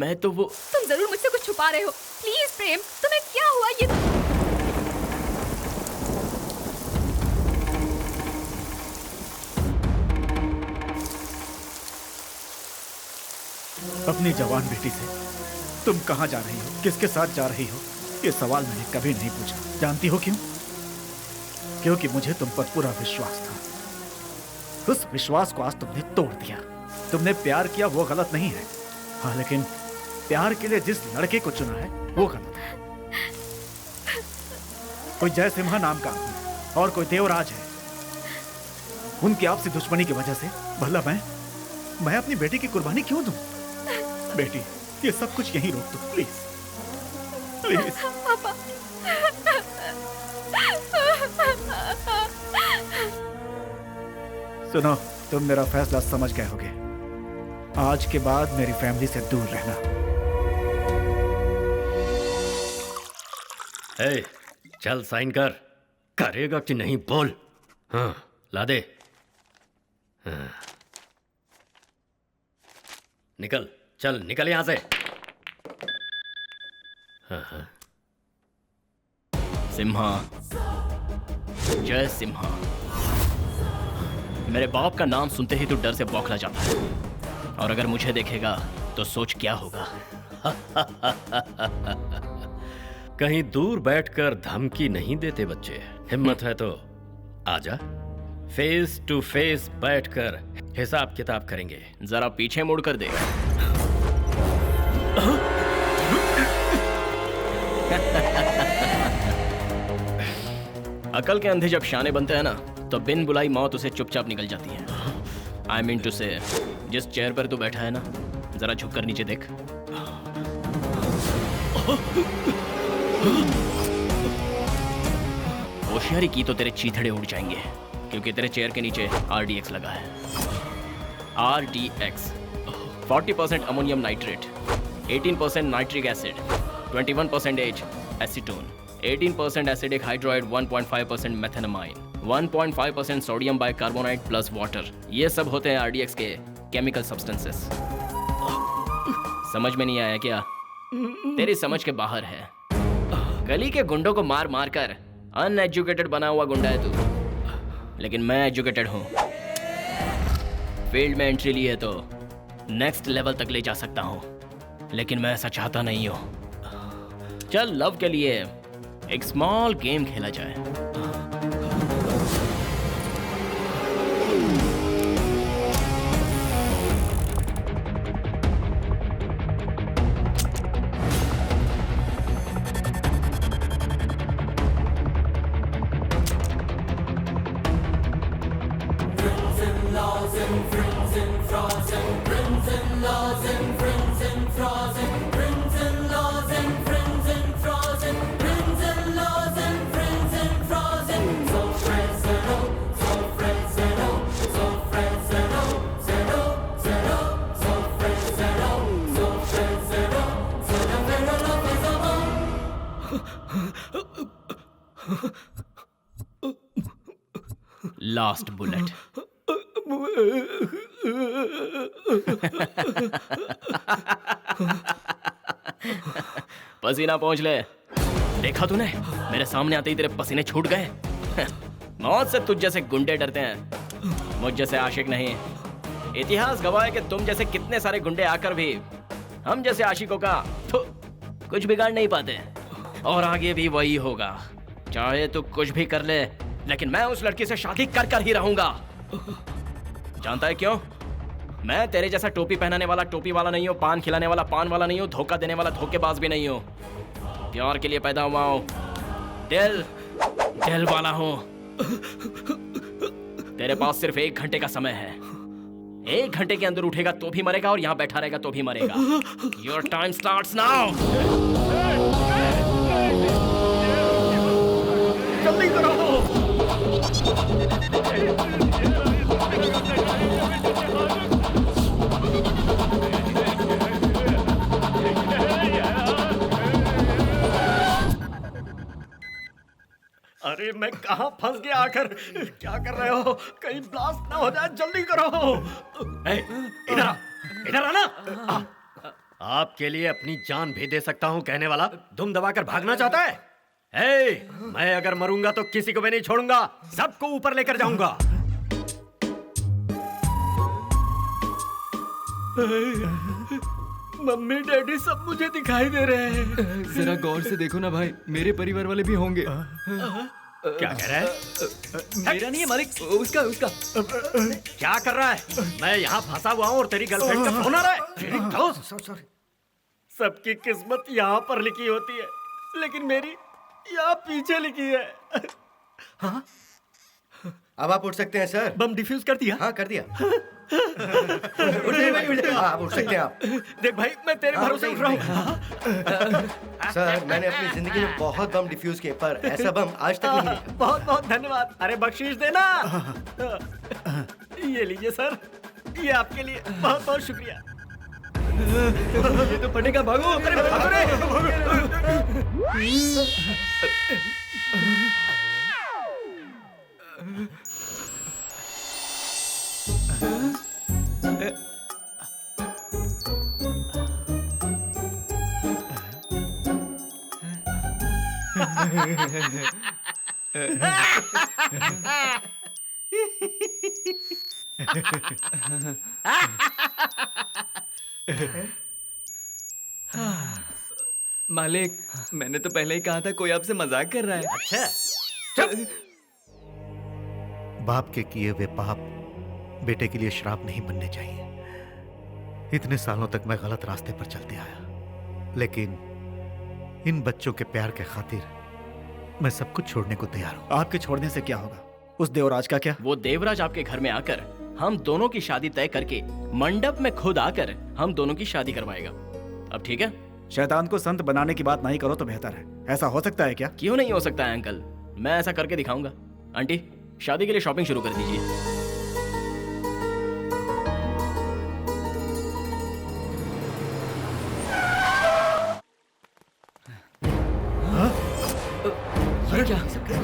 मैं तो वो तुम जरूर मुझसे कुछ छुपा रहे हो। प्लीज प्रेम, तुम्हें क्या हुआ? ये अपनी जवान बेटी से तुम कहाँ जा रही हो, किसके साथ जा रही हो, ये सवाल मैंने कभी नहीं पूछा। जानती हो क्यों? क्योंकि मुझे तुम पर पूरा विश्वास था। उस विश्वास को आज तुमने तोड़ दिया। तुमने प्यार किया वो गलत नहीं है, हाँ, लेकिन प्यार के लिए जिस लड़के को चुना है वो गलत है। कोई जय सिम्हा नाम का आदमी और कोई देवराज है। उनकी आपसी दुश्मनी की वजह से भला मैं अपनी बेटी की कुर्बानी क्यों दूं? बेटी, ये सब कुछ यहीं रोक दो प्लीज, प्लीज। पापा। सुनो, तुम मेरा फैसला समझ गए होगे। आज के बाद मेरी फैमिली से दूर रहना। ए, चल साइन कर। करेगा कि नहीं बोल। हाँ, ला दे। हाँ। निकल, चल निकल यहां से। हाँ हाँ। सिम्हा, जय सिम्हा। मेरे बाप का नाम सुनते ही तो डर से बौखला जाता है, और अगर मुझे देखेगा तो सोच क्या होगा। कहीं दूर बैठकर धमकी नहीं देते बच्चे। हिम्मत है तो आजा, फेस टू फेस बैठकर हिसाब किताब करेंगे। जरा पीछे मुड़ कर देख। अकल के अंधे जब शाने बनते हैं ना, तो बिन बुलाई मौत उसे चुपचाप निकल जाती है। आई मीन टू से, जिस चेयर पर तू बैठा है ना, जरा झुक कर नीचे देख। होशियारी की तो तेरे चीथड़े उड़ जाएंगे, क्योंकि तेरे चेयर के नीचे RDX लगा है। RDX 40% ammonium nitrate, 18% nitric acid, 21% acetone, 18% acidic hydroid, 1.5% methenamine, 1.5% sodium bicarbonate plus water. ये सब होते हैं RDX के केमिकल सब्सटेंसेस। समझ में नहीं आया क्या? तेरी समझ के बाहर है। गली के गुंडों को मार मार कर अनएजुकेटेड बना हुआ गुंडा है तू, लेकिन मैं एजुकेटेड हूं। फील्ड में एंट्री ली है तो नेक्स्ट लेवल तक ले जा सकता हूँ, लेकिन मैं ऐसा चाहता नहीं हूँ। चल लव के लिए एक स्मॉल गेम खेला जाए। Last bullet. पसीना पहुंच ले। देखा तूने, मेरे सामने आते ही तेरे पसीने छूट गए। मौत से तुझ जैसे गुंडे डरते हैं, मुझ जैसे आशिक नहीं। इतिहास गवाह है कि तुम जैसे कितने सारे गुंडे आकर भी हम जैसे आशिकों का कुछ बिगाड़ नहीं पाते, और आगे भी वही होगा। चाहे तू कुछ भी कर ले, लेकिन मैं उस लड़की से शादी कर कर ही रहूंगा। जानता है क्यों? मैं तेरे जैसा टोपी पहनाने वाला टोपी वाला नहीं हूँ, पान खिलाने वाला पान वाला नहीं हूँ, धोखा देने वाला धोखेबाज भी नहीं हूँ। प्यार के लिए पैदा हुआ हूँ, दिल वाला हूँ। तेरे पास सिर्फ 1 घंटे का समय है। 1 घंटे के अंदर उठेगा तो भी मरेगा, और यहाँ बैठा रहेगा तो भी मरेगा। Your time starts now. जल्दी करो। अरे मैं कहाँ फंस गया आखिर? क्या कर रहे हो? कहीं ब्लास्ट ना हो जाए, जल्दी करो। इधर आना। आपके लिए अपनी जान भी दे सकता हूँ कहने वाला दुम दबाकर भागना चाहता है? मैं अगर मरूंगा तो किसी को भी नहीं छोड़ूंगा, सबको ऊपर लेकर जाऊंगा। मम्मी डैडी सब मुझे दिखाई दे रहे हैं। जरा गौर से देखो ना भाई, मेरे परिवार वाले भी होंगे। क्या कह रहा है? मेरा नहीं है मालिक, उसका। क्या कर रहा है? मैं यहाँ फंसा हुआ हूँ और तेरी गर्लफ्रेंड का फोन आ रहा है। सॉरी। सबकी किस्मत यहाँ पर लिखी होती है, लेकिन मेरी यहाँ पीछे लिखी है। हाँ? अब आप उठ सकते हैं सर। बम डिफ्यूज कर दिया? हाँ कर दिया। उठ जाइए भाई, उठ जाइए। हाँ, उठ सकते हैं आप। देख भाई, मैं तेरे भरोसे उठ रहा हूँ। सर मैंने अपनी जिंदगी में बहुत बम डिफ्यूज किए, पर ऐसा बम आज तक नहीं देखा। बहुत बहुत धन्यवाद। अरे बख्शीश देना। ये लीजिए सर, ये आपके लिए। बहुत बहुत शुक्रिया। ये तो फटेगा, भागो। अरे भागो रे। मालिक, मैंने तो पहले ही कहा था कोई आपसे मजाक कर रहा है। अच्छा, बाप के किए हुए पाप बेटे के लिए श्राप नहीं बनने चाहिए। इतने सालों तक मैं गलत रास्ते पर चलते आया, लेकिन इन बच्चों के प्यार के खातिर मैं सब कुछ छोड़ने को तैयार हूँ। आपके छोड़ने से क्या होगा? उस देवराज का क्या? वो देवराज आपके घर में आकर हम दोनों की शादी तय करके मंडप में खुद आकर हम दोनों की शादी करवाएगा। अब ठीक है? शैतान को संत बनाने की बात नहीं करो तो बेहतर है। ऐसा हो सकता है क्या? क्यों नहीं हो सकता है अंकल, मैं ऐसा करके दिखाऊंगा। आंटी, शादी के लिए शॉपिंग शुरू कर दीजिए।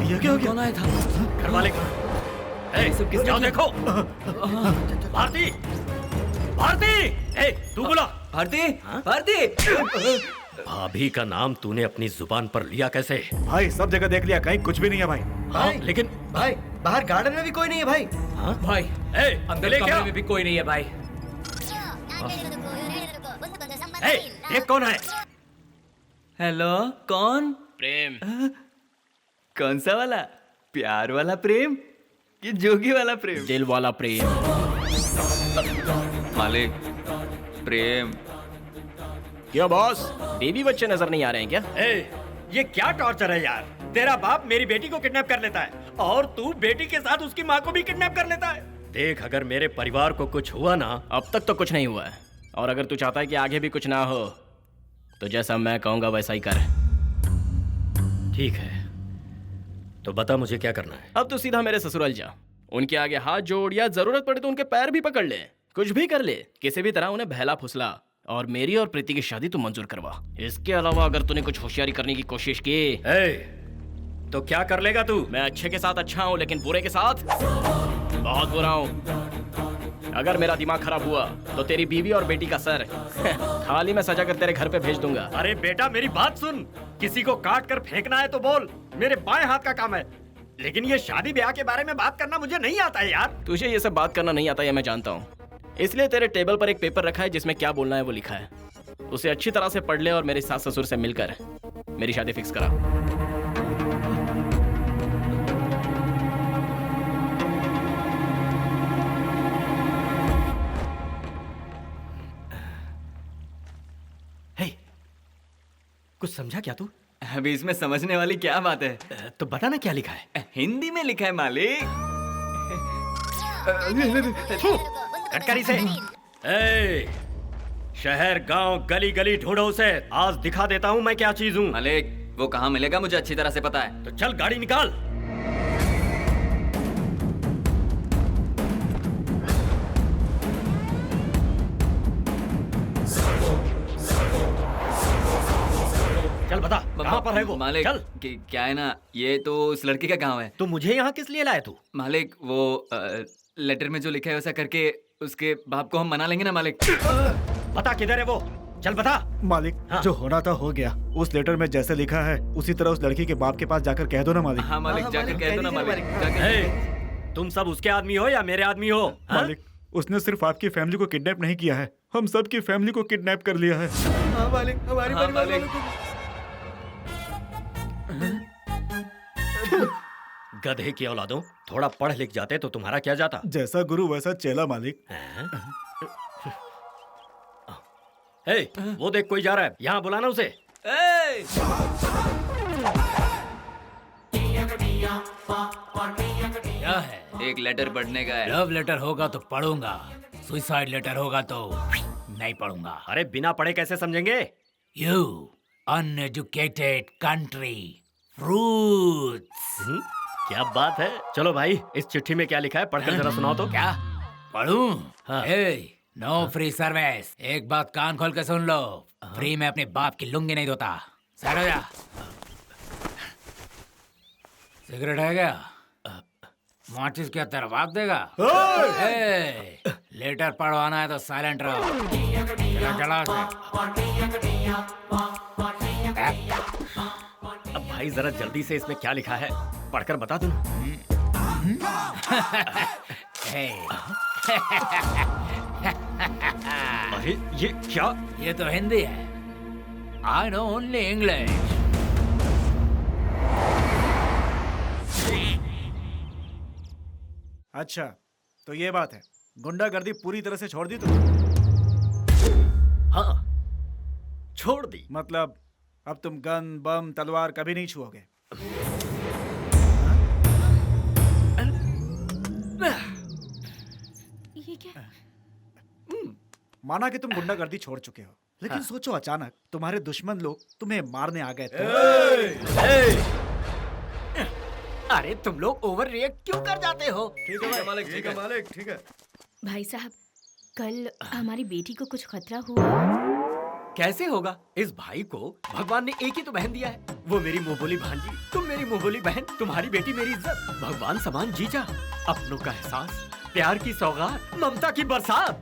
ये क्या हो गया? कौन आया था? घर वाले सब किस क्या देखो? भारती, भारती, तू बोला। भारती। भाभी का नाम तूने अपनी जुबान पर लिया कैसे? भाई सब जगह देख लिया, कहीं कुछ भी नहीं है भाई। हाँ, लेकिन भाई बाहर गार्डन में भी कोई नहीं है भाई। भाई अंदर लेके कमरे आओ। में भी कोई नहीं है भाई। ये कौन है? हेलो, कौन? प्रेम। कौन सा वाला? प्यार वाला प्रेम कि जोगी वाला प्रेम? दिल वाला प्रेम। मालिक, प्रेम। क्या बॉस, बेबी बच्चे नजर नहीं आ रहे हैं क्या? ये क्या टॉर्चर है यार? तेरा बाप मेरी बेटी को किडनैप कर लेता है और तू बेटी के साथ उसकी माँ को भी किडनैप कर लेता है। देख, अगर मेरे परिवार को कुछ हुआ ना। अब तक तो कुछ नहीं हुआ है, और अगर तू चाहता है कि आगे भी कुछ ना हो तो जैसा मैं कहूंगा वैसा ही कर। ठीक है, तो बता मुझे क्या करना है। अब तो सीधा मेरे ससुराल जा, उनके आगे हाथ जोड़, या जरूरत पड़े तो उनके पैर भी पकड़ ले, कुछ भी कर ले, किसी भी तरह उन्हें बहला फुसला, और मेरी और प्रीति की शादी तू मंजूर करवा। इसके अलावा अगर तूने कुछ होशियारी करने की कोशिश की तो क्या कर लेगा तू? मैं अच्छे के साथ अच्छा हूँ, लेकिन बुरे के साथ बहुत बुरा हूँ। अगर मेरा दिमाग खराब हुआ तो तेरी बीवी और बेटी का सर थाली में सजा कर तेरे घर पे भेज दूंगा। अरे बेटा, मेरी बात सुन। किसी को काट कर फेंकना है तो बोल, मेरे बाएं हाथ का काम है। लेकिन ये शादी ब्याह के बारे में बात करना मुझे नहीं आता है यार। तुझे ये सब बात करना नहीं आता है, मैं जानता हूँ। इसलिए तेरे टेबल पर एक पेपर रखा है जिसमें क्या बोलना है वो लिखा है। उसे अच्छी तरह से पढ़ ले और मेरे सास ससुर से मिलकर मेरी शादी फिक्स करा। कुछ समझा क्या तू? अभी इसमें समझने वाली क्या बात है? तो बता ना क्या लिखा है। हिंदी में लिखा है मालिक। कटकारी से। शहर गांव गली गली ढूंढो उसे। आज दिखा देता हूँ मैं क्या चीज हूँ। मालिक, वो कहाँ मिलेगा मुझे अच्छी तरह से पता है। तो चल गाड़ी निकाल। चल बता कहाँ पर है वो? मालिक, चल। क्या है ना, ये तो उस लड़की का गांव है। तो मुझे यहाँ किस लिए लाया तू? मालिक, वो लेटर में जो लिखा है वैसा करके उसके बाप को हम मना लेंगे ना मालिक। बता किधर है वो? चल बता। मालिक, जो होना था हो गया। उस लेटर में जैसे लिखा है उसी तरह उस लड़की के बाप के पास जाकर कह दो ना मालिक। हाँ मालिक, जाकर कह दो ना मालिक। तुम सब उसके आदमी हो या मेरे आदमी हो? मालिक, उसने सिर्फ आपकी फैमिली को किडनैप नहीं किया है, हम सब की फैमिली को किडनैप कर लिया है। हाँ मालिक, हमारे परिवार वालों को। गधे की औलादों, थोड़ा पढ़ लिख जाते तो तुम्हारा क्या जाता। जैसा गुरु वैसा चेला मालिक। वो देख कोई जा रहा है, यहाँ बुलाना उसे। क्या है? एक लेटर पढ़ने का है। लव लेटर होगा तो पढ़ूंगा, सुसाइड लेटर होगा तो नहीं पढ़ूंगा। अरे बिना पढ़े कैसे समझेंगे? You uneducated country fruits. क्या बात है। चलो भाई, इस चिट्ठी में क्या लिखा है पढ़कर जरा सुनाओ तो। क्या पढ़ूं? हाँ। No free service. एक बात कान खोल के सुन लो, फ्री में अपने बाप की लुंगी नहीं धोता। साइड हो जा। सिगरेट है क्या? माचिस क्या तेरा बाप देगा? लेटर पढ़वाना है तो साइलेंट रहो। चला उसे। अब भाई जरा जल्दी से इसमें क्या लिखा है पढ़कर बता दो। अरे ये क्या? ये तो हिंदी है। I know only English. अच्छा, तो ये बात है, गुंडागर्दी पूरी तरह से छोड़ दी तो? हाँ, छोड़ दी। मतलब अब तुम गन बम तलवार कभी नहीं छुओगे? ये क्या? माना कि तुम गुंडागर्दी छोड़ चुके हो, लेकिन सोचो अचानक तुम्हारे दुश्मन लोग तुम्हें मारने आ गए तो? अरे तुम लोग ओवर रिएक्ट क्यों कर जाते हो? ठीक है मालिक, ठीक है मालिक, ठीक है। भाई साहब, कल हमारी बेटी को कुछ खतरा हुआ? कैसे होगा? इस भाई को भगवान ने एक ही तो बहन दिया है, वो मेरी मुंह बोली भांजी, तुम मेरी मुंह बोली बहन, तुम्हारी बेटी मेरी इज्जत, भगवान समान जीजा, अपनों का एहसास, प्यार की सौगात, ममता की बरसात।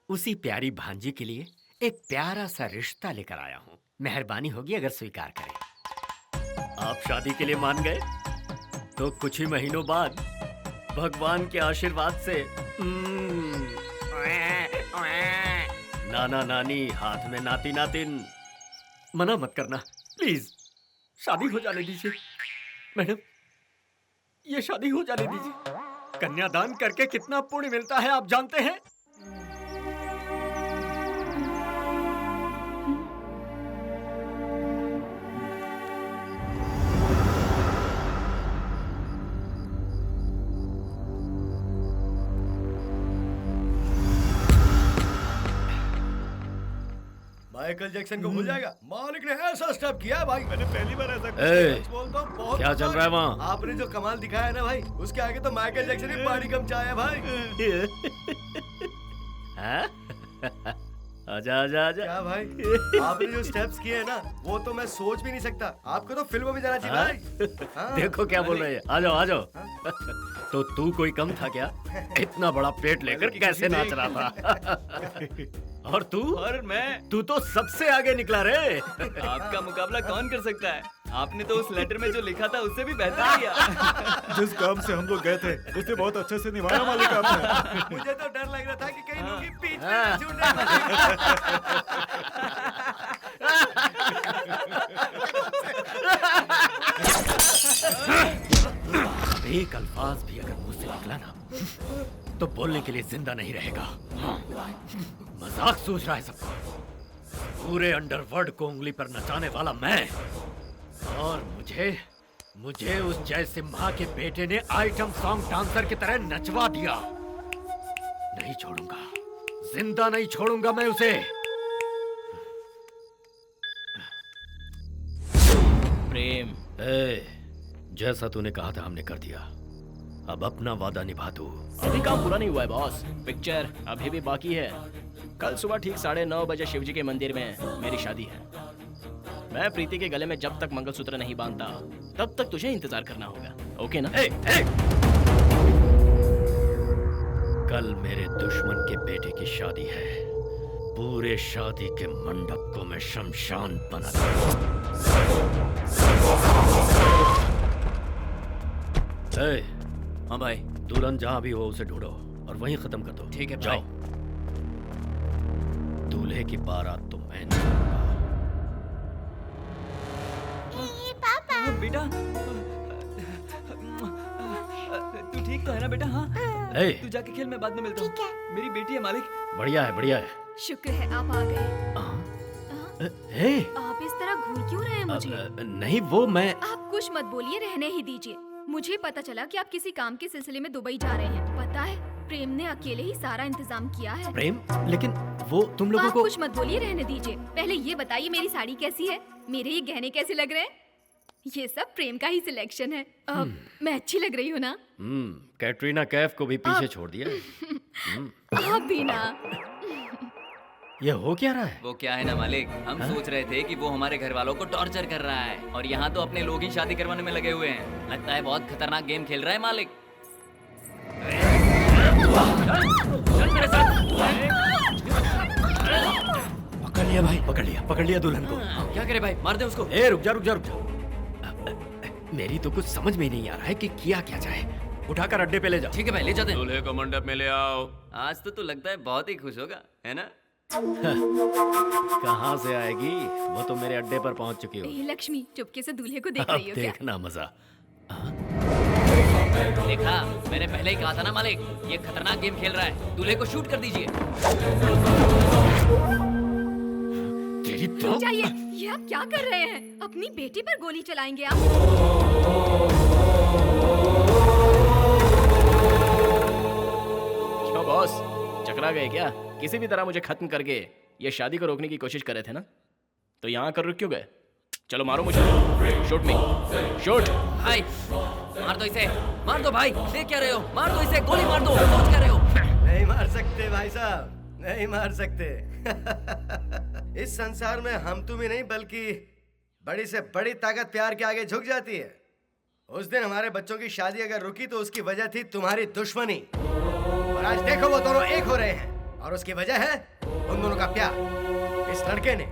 उसी प्यारी भांजी के लिए एक प्यारा सा रिश्ता लेकर आया हूँ। मेहरबानी होगी अगर स्वीकार करें। आप शादी के लिए मान गए तो कुछ ही महीनों बाद भगवान के आशीर्वाद से नाना नानी हाथ में नाती नातिन। मना मत करना प्लीज, शादी हो जाने दीजिए मैडम, ये शादी हो जाने दीजिए। कन्यादान करके कितना पुण्य मिलता है आप जानते हैं? माइकल जैक्सन को भूल जाएगा। मालिक ने ऐसा स्टेप किया भाई, मैंने पहली बार ऐसा बोलता हूँ। बहुत क्या चल रहा है वहाँ? आपने जो कमाल दिखाया है ना भाई, उसके आगे तो माइकल जैक्सन ही पानी कम चाहे भाई। आजा आजा आजा। क्या भाई, आपने जो स्टेप्स किए हैं ना, वो तो मैं सोच भी नहीं सकता। आपको तो फिल्मों में जाना चाहिए भाई। हाँ? देखो क्या बोल रहे हैं। आ जाओ आ जाओ। तो तू कोई कम था क्या? इतना बड़ा पेट लेकर कैसे नाच रहा था? और तू? और मैं? तू तो सबसे आगे निकला रे। आपका मुकाबला कौन कर सकता है? आपने तो उस लेटर में जो लिखा था उससे भी बेहतर किया। जिस काम से हम लोग गए थे उसे बहुत अच्छे से निभाया मालिक आपने। मुझे तो डर लग रहा था कि कहीं लोग बीच में छूट एक अल्फाज भी अगर मुझसे निकला ना तो बोलने के लिए जिंदा नहीं रहेगा। मजाक सोच रहा है सबको। पूरे अंडरवर्ल्ड को उंगली पर नचाने वाला मैं, और मुझे उस जय सिम्हा के बेटे ने आइटम सॉन्ग डांसर की तरह नचवा दिया। नहीं छोड़ूंगा, जिंदा नहीं छोड़ूंगा मैं उसे। प्रेम, जैसा तूने कहा था हमने कर दिया। अब अपना वादा निभा तू। अभी काम पूरा नहीं हुआ है बॉस। पिक्चर अभी भी बाकी है। कल सुबह ठीक 9:30 बजे शिवजी के मंदिर में मेरी शादी है। मैं प्रीति के गले में जब तक मंगलसूत्र नहीं बांधता तब तक तुझे इंतजार करना होगा। ओके ना? कल मेरे दुश्मन के बेटे की शादी है। पूरे शादी के मंडप को मैं शमशान बना दूंगा। हाँ भाई। तुरंत जहाँ भी हो उसे ढूंढो और वहीं खत्म कर दो। ठीक है जाओ। दूल्हे की बारात तो मैं नहीं पापा। बेटा तू ठीक तो है ना बेटा? हाँ तू जाके खेल, मैं बाद में मिलता हूँ। मेरी बेटी है मालिक। बढ़िया है बढ़िया है। शुक्र है आप आ गए। आप इस तरह घूर क्यों रहे हैं मुझे? नहीं वो मैं। आप कुछ मत बोलिए, रहने ही दीजिए। मुझे पता चला कि आप किसी काम के सिलसिले में दुबई जा रहे हैं। पता है, प्रेम ने अकेले ही सारा इंतजाम किया है। प्रेम? लेकिन वो तुम लोगों आप को। कुछ मत बोलिए, रहने दीजिए। पहले ये बताइए मेरी साड़ी कैसी है, मेरे ये गहने कैसे लग रहे हैं? ये सब प्रेम का ही सिलेक्शन है। मैं अच्छी लग रही हूँ ना? कैटरीना कैफ को भी पीछे छोड़ दिया। आप भी ना। ये हो क्या रहा है? वो क्या है ना मालिक, हम सोच रहे थे कि वो हमारे घर वालों को टॉर्चर कर रहा है और यहाँ तो अपने लोग ही शादी करवाने में लगे हुए हैं। लगता है बहुत खतरनाक गेम खेल रहा है मालिक। पकड़ लिया भाई, पकड़ लिया दुल्हन को। क्या करे भाई, मार दे उसको। रुक जा। मेरी तो कुछ समझ में नहीं आ रहा है कि किया क्या जाए। उठाकर अड्डे पे ले जाओ। ठीक है भाई, ले जाते हैं। दूल्हे को मंडप में ले आओ। आज तो तू लगता है बहुत ही खुश होगा, है ना? कहाँ से आएगी, वो तो मेरे अड्डे पर पहुँच चुकी हो। लक्ष्मी चुपके से दूल्हे को देख अब रही हो क्या? देखना मजा। देखा, मैंने पहले ही कहा था ना मालिक, ये खतरनाक गेम खेल रहा है। दूल्हे को शूट कर दीजिए। तेरी तो। जाइए, ये आप क्या कर रहे हैं? अपनी बेटी पर गोली चलाएंगे आप? क्यों बॉस, चकरा गए क्या? किसी भी तरह मुझे खत्म करके ये शादी को रोकने की कोशिश कर रहे थे ना? तो यहाँ कर रुक क्यों गए? चलो मारो मुझे। शूट मी, शूट। भाई मार दो इसे, मार दो भाई। देख क्या रहे हो? मार दो इसे, गोली मार दो। सोच क्या रहे हो? नहीं मार सकते भाई साहब, नहीं मार सकते। इस संसार में हम तुम ही नहीं बल्कि बड़ी से बड़ी ताकत प्यार के आगे झुक जाती है। उस दिन हमारे बच्चों की शादी अगर रुकी तो उसकी वजह थी तुम्हारी दुश्मनी, और आज देखो वो दोनों एक हो रहे हैं और उसकी वजह है उन दोनों का प्यार। इस लड़के ने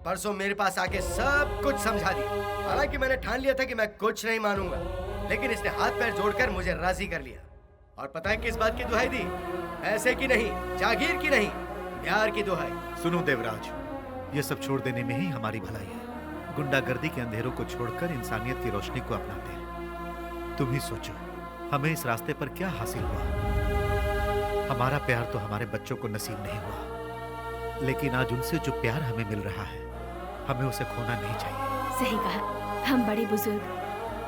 परसों मेरे पास आके सब कुछ समझा दिया। हालांकि मैंने ठान लिया था कि मैं कुछ नहीं मानूंगा, लेकिन इसने हाथ पैर जोड़कर मुझे राजी कर लिया। और पता है किस बात की दुहाई दी? पैसे की नहीं, जागीर की नहीं, प्यार की दुहाई। सुनो देवराज, ये सब छोड़ देने में ही हमारी भलाई है। गुंडागर्दी के अंधेरों को छोड़कर इंसानियत की रोशनी को अपनाते हैं। तुम ही सोचो, हमें इस रास्ते पर क्या हासिल हुआ? हमारा प्यार तो हमारे बच्चों को नसीब नहीं हुआ, लेकिन आज उनसे जो प्यार हमें मिल रहा है, हमें उसे खोना नहीं चाहिए। सही कहा। हम बड़े बुजुर्ग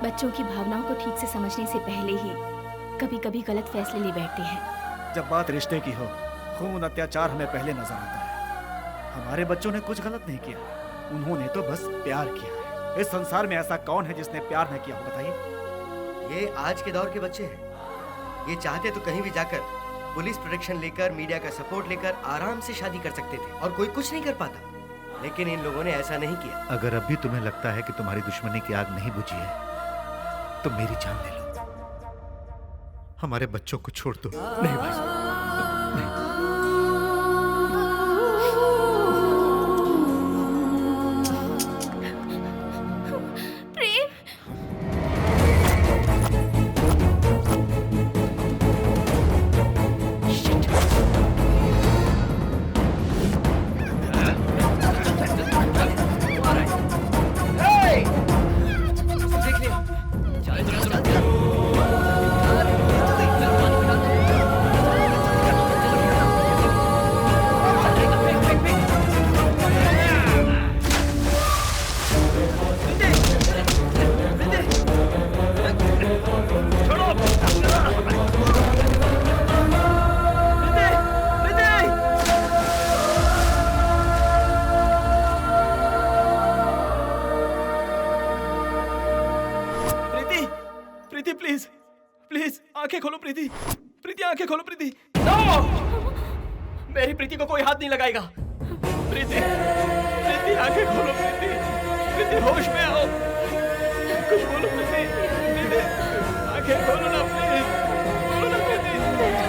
बच्चों की भावनाओं को ठीक से समझने से पहले ही कभी कभी गलत फैसले ले बैठते हैं। जब बात रिश्ते की हो, खून अत्याचार हमें पहले नजर आता है। हमारे बच्चों ने कुछ गलत नहीं किया, उन्होंने तो बस प्यार किया है। इस संसार में ऐसा कौन है जिसने प्यार नहीं किया हो, बताइए। ये आज के दौर के बच्चे हैं। ये चाहते तो कहीं भी जाकर पुलिस प्रोटेक्शन लेकर, मीडिया का सपोर्ट लेकर आराम से शादी कर सकते थे और कोई कुछ नहीं कर पाता, लेकिन इन लोगों ने ऐसा नहीं किया। अगर अब भी तुम्हें लगता है कि तुम्हारी दुश्मनी की आग नहीं बुझी है, तो मेरी जान ले लो। हमारे बच्चों को छोड़ दो। नहीं भाई साहब, आंखें खोलो प्रीति, प्रीति आंखें खोलो प्रीति। नो! मेरी प्रीति को कोई हाथ नहीं लगाएगा। प्रीति, प्रीति आंखें खोलो प्रीति, प्रीति होश में आओ, कुछ बोलो प्रीति, प्रीति आंखें खोलो ना प्लीज, बोलो ना प्रीति,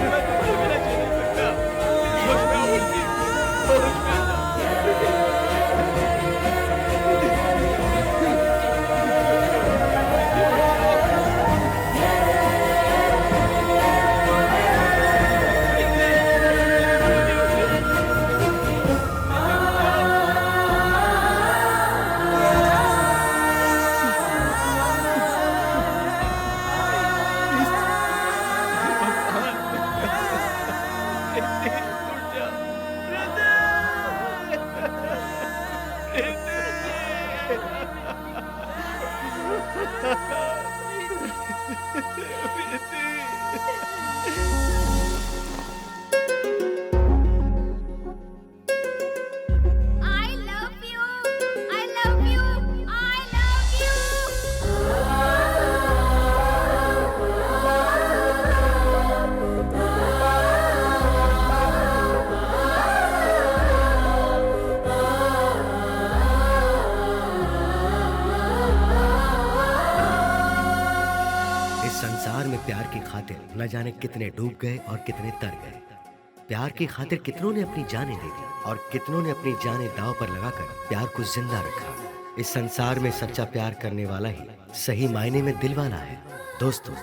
मैं तुम्हारे बिना जी नहीं सकता। होश में आओ प्रीति, होश में आ जाओ प्रीति। प्यार की खातिर न जाने कितने डूब गए और कितने तर गए। प्यार की खातिर कितनों ने अपनी जानें दे दी और कितनों ने अपनी जानें दांव पर लगाकर प्यार को जिंदा रखा। इस संसार में सच्चा प्यार करने वाला ही सही मायने में दिल वाला है। दोस्तों,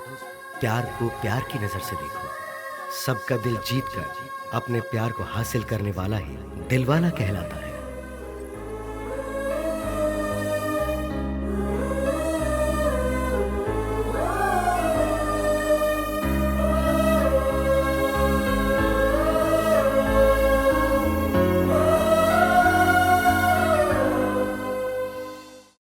प्यार को प्यार की नजर से देखो। सबका दिल जीत कर अपने प्यार को हासिल करने वाला ही दिल वाला कहलाता है।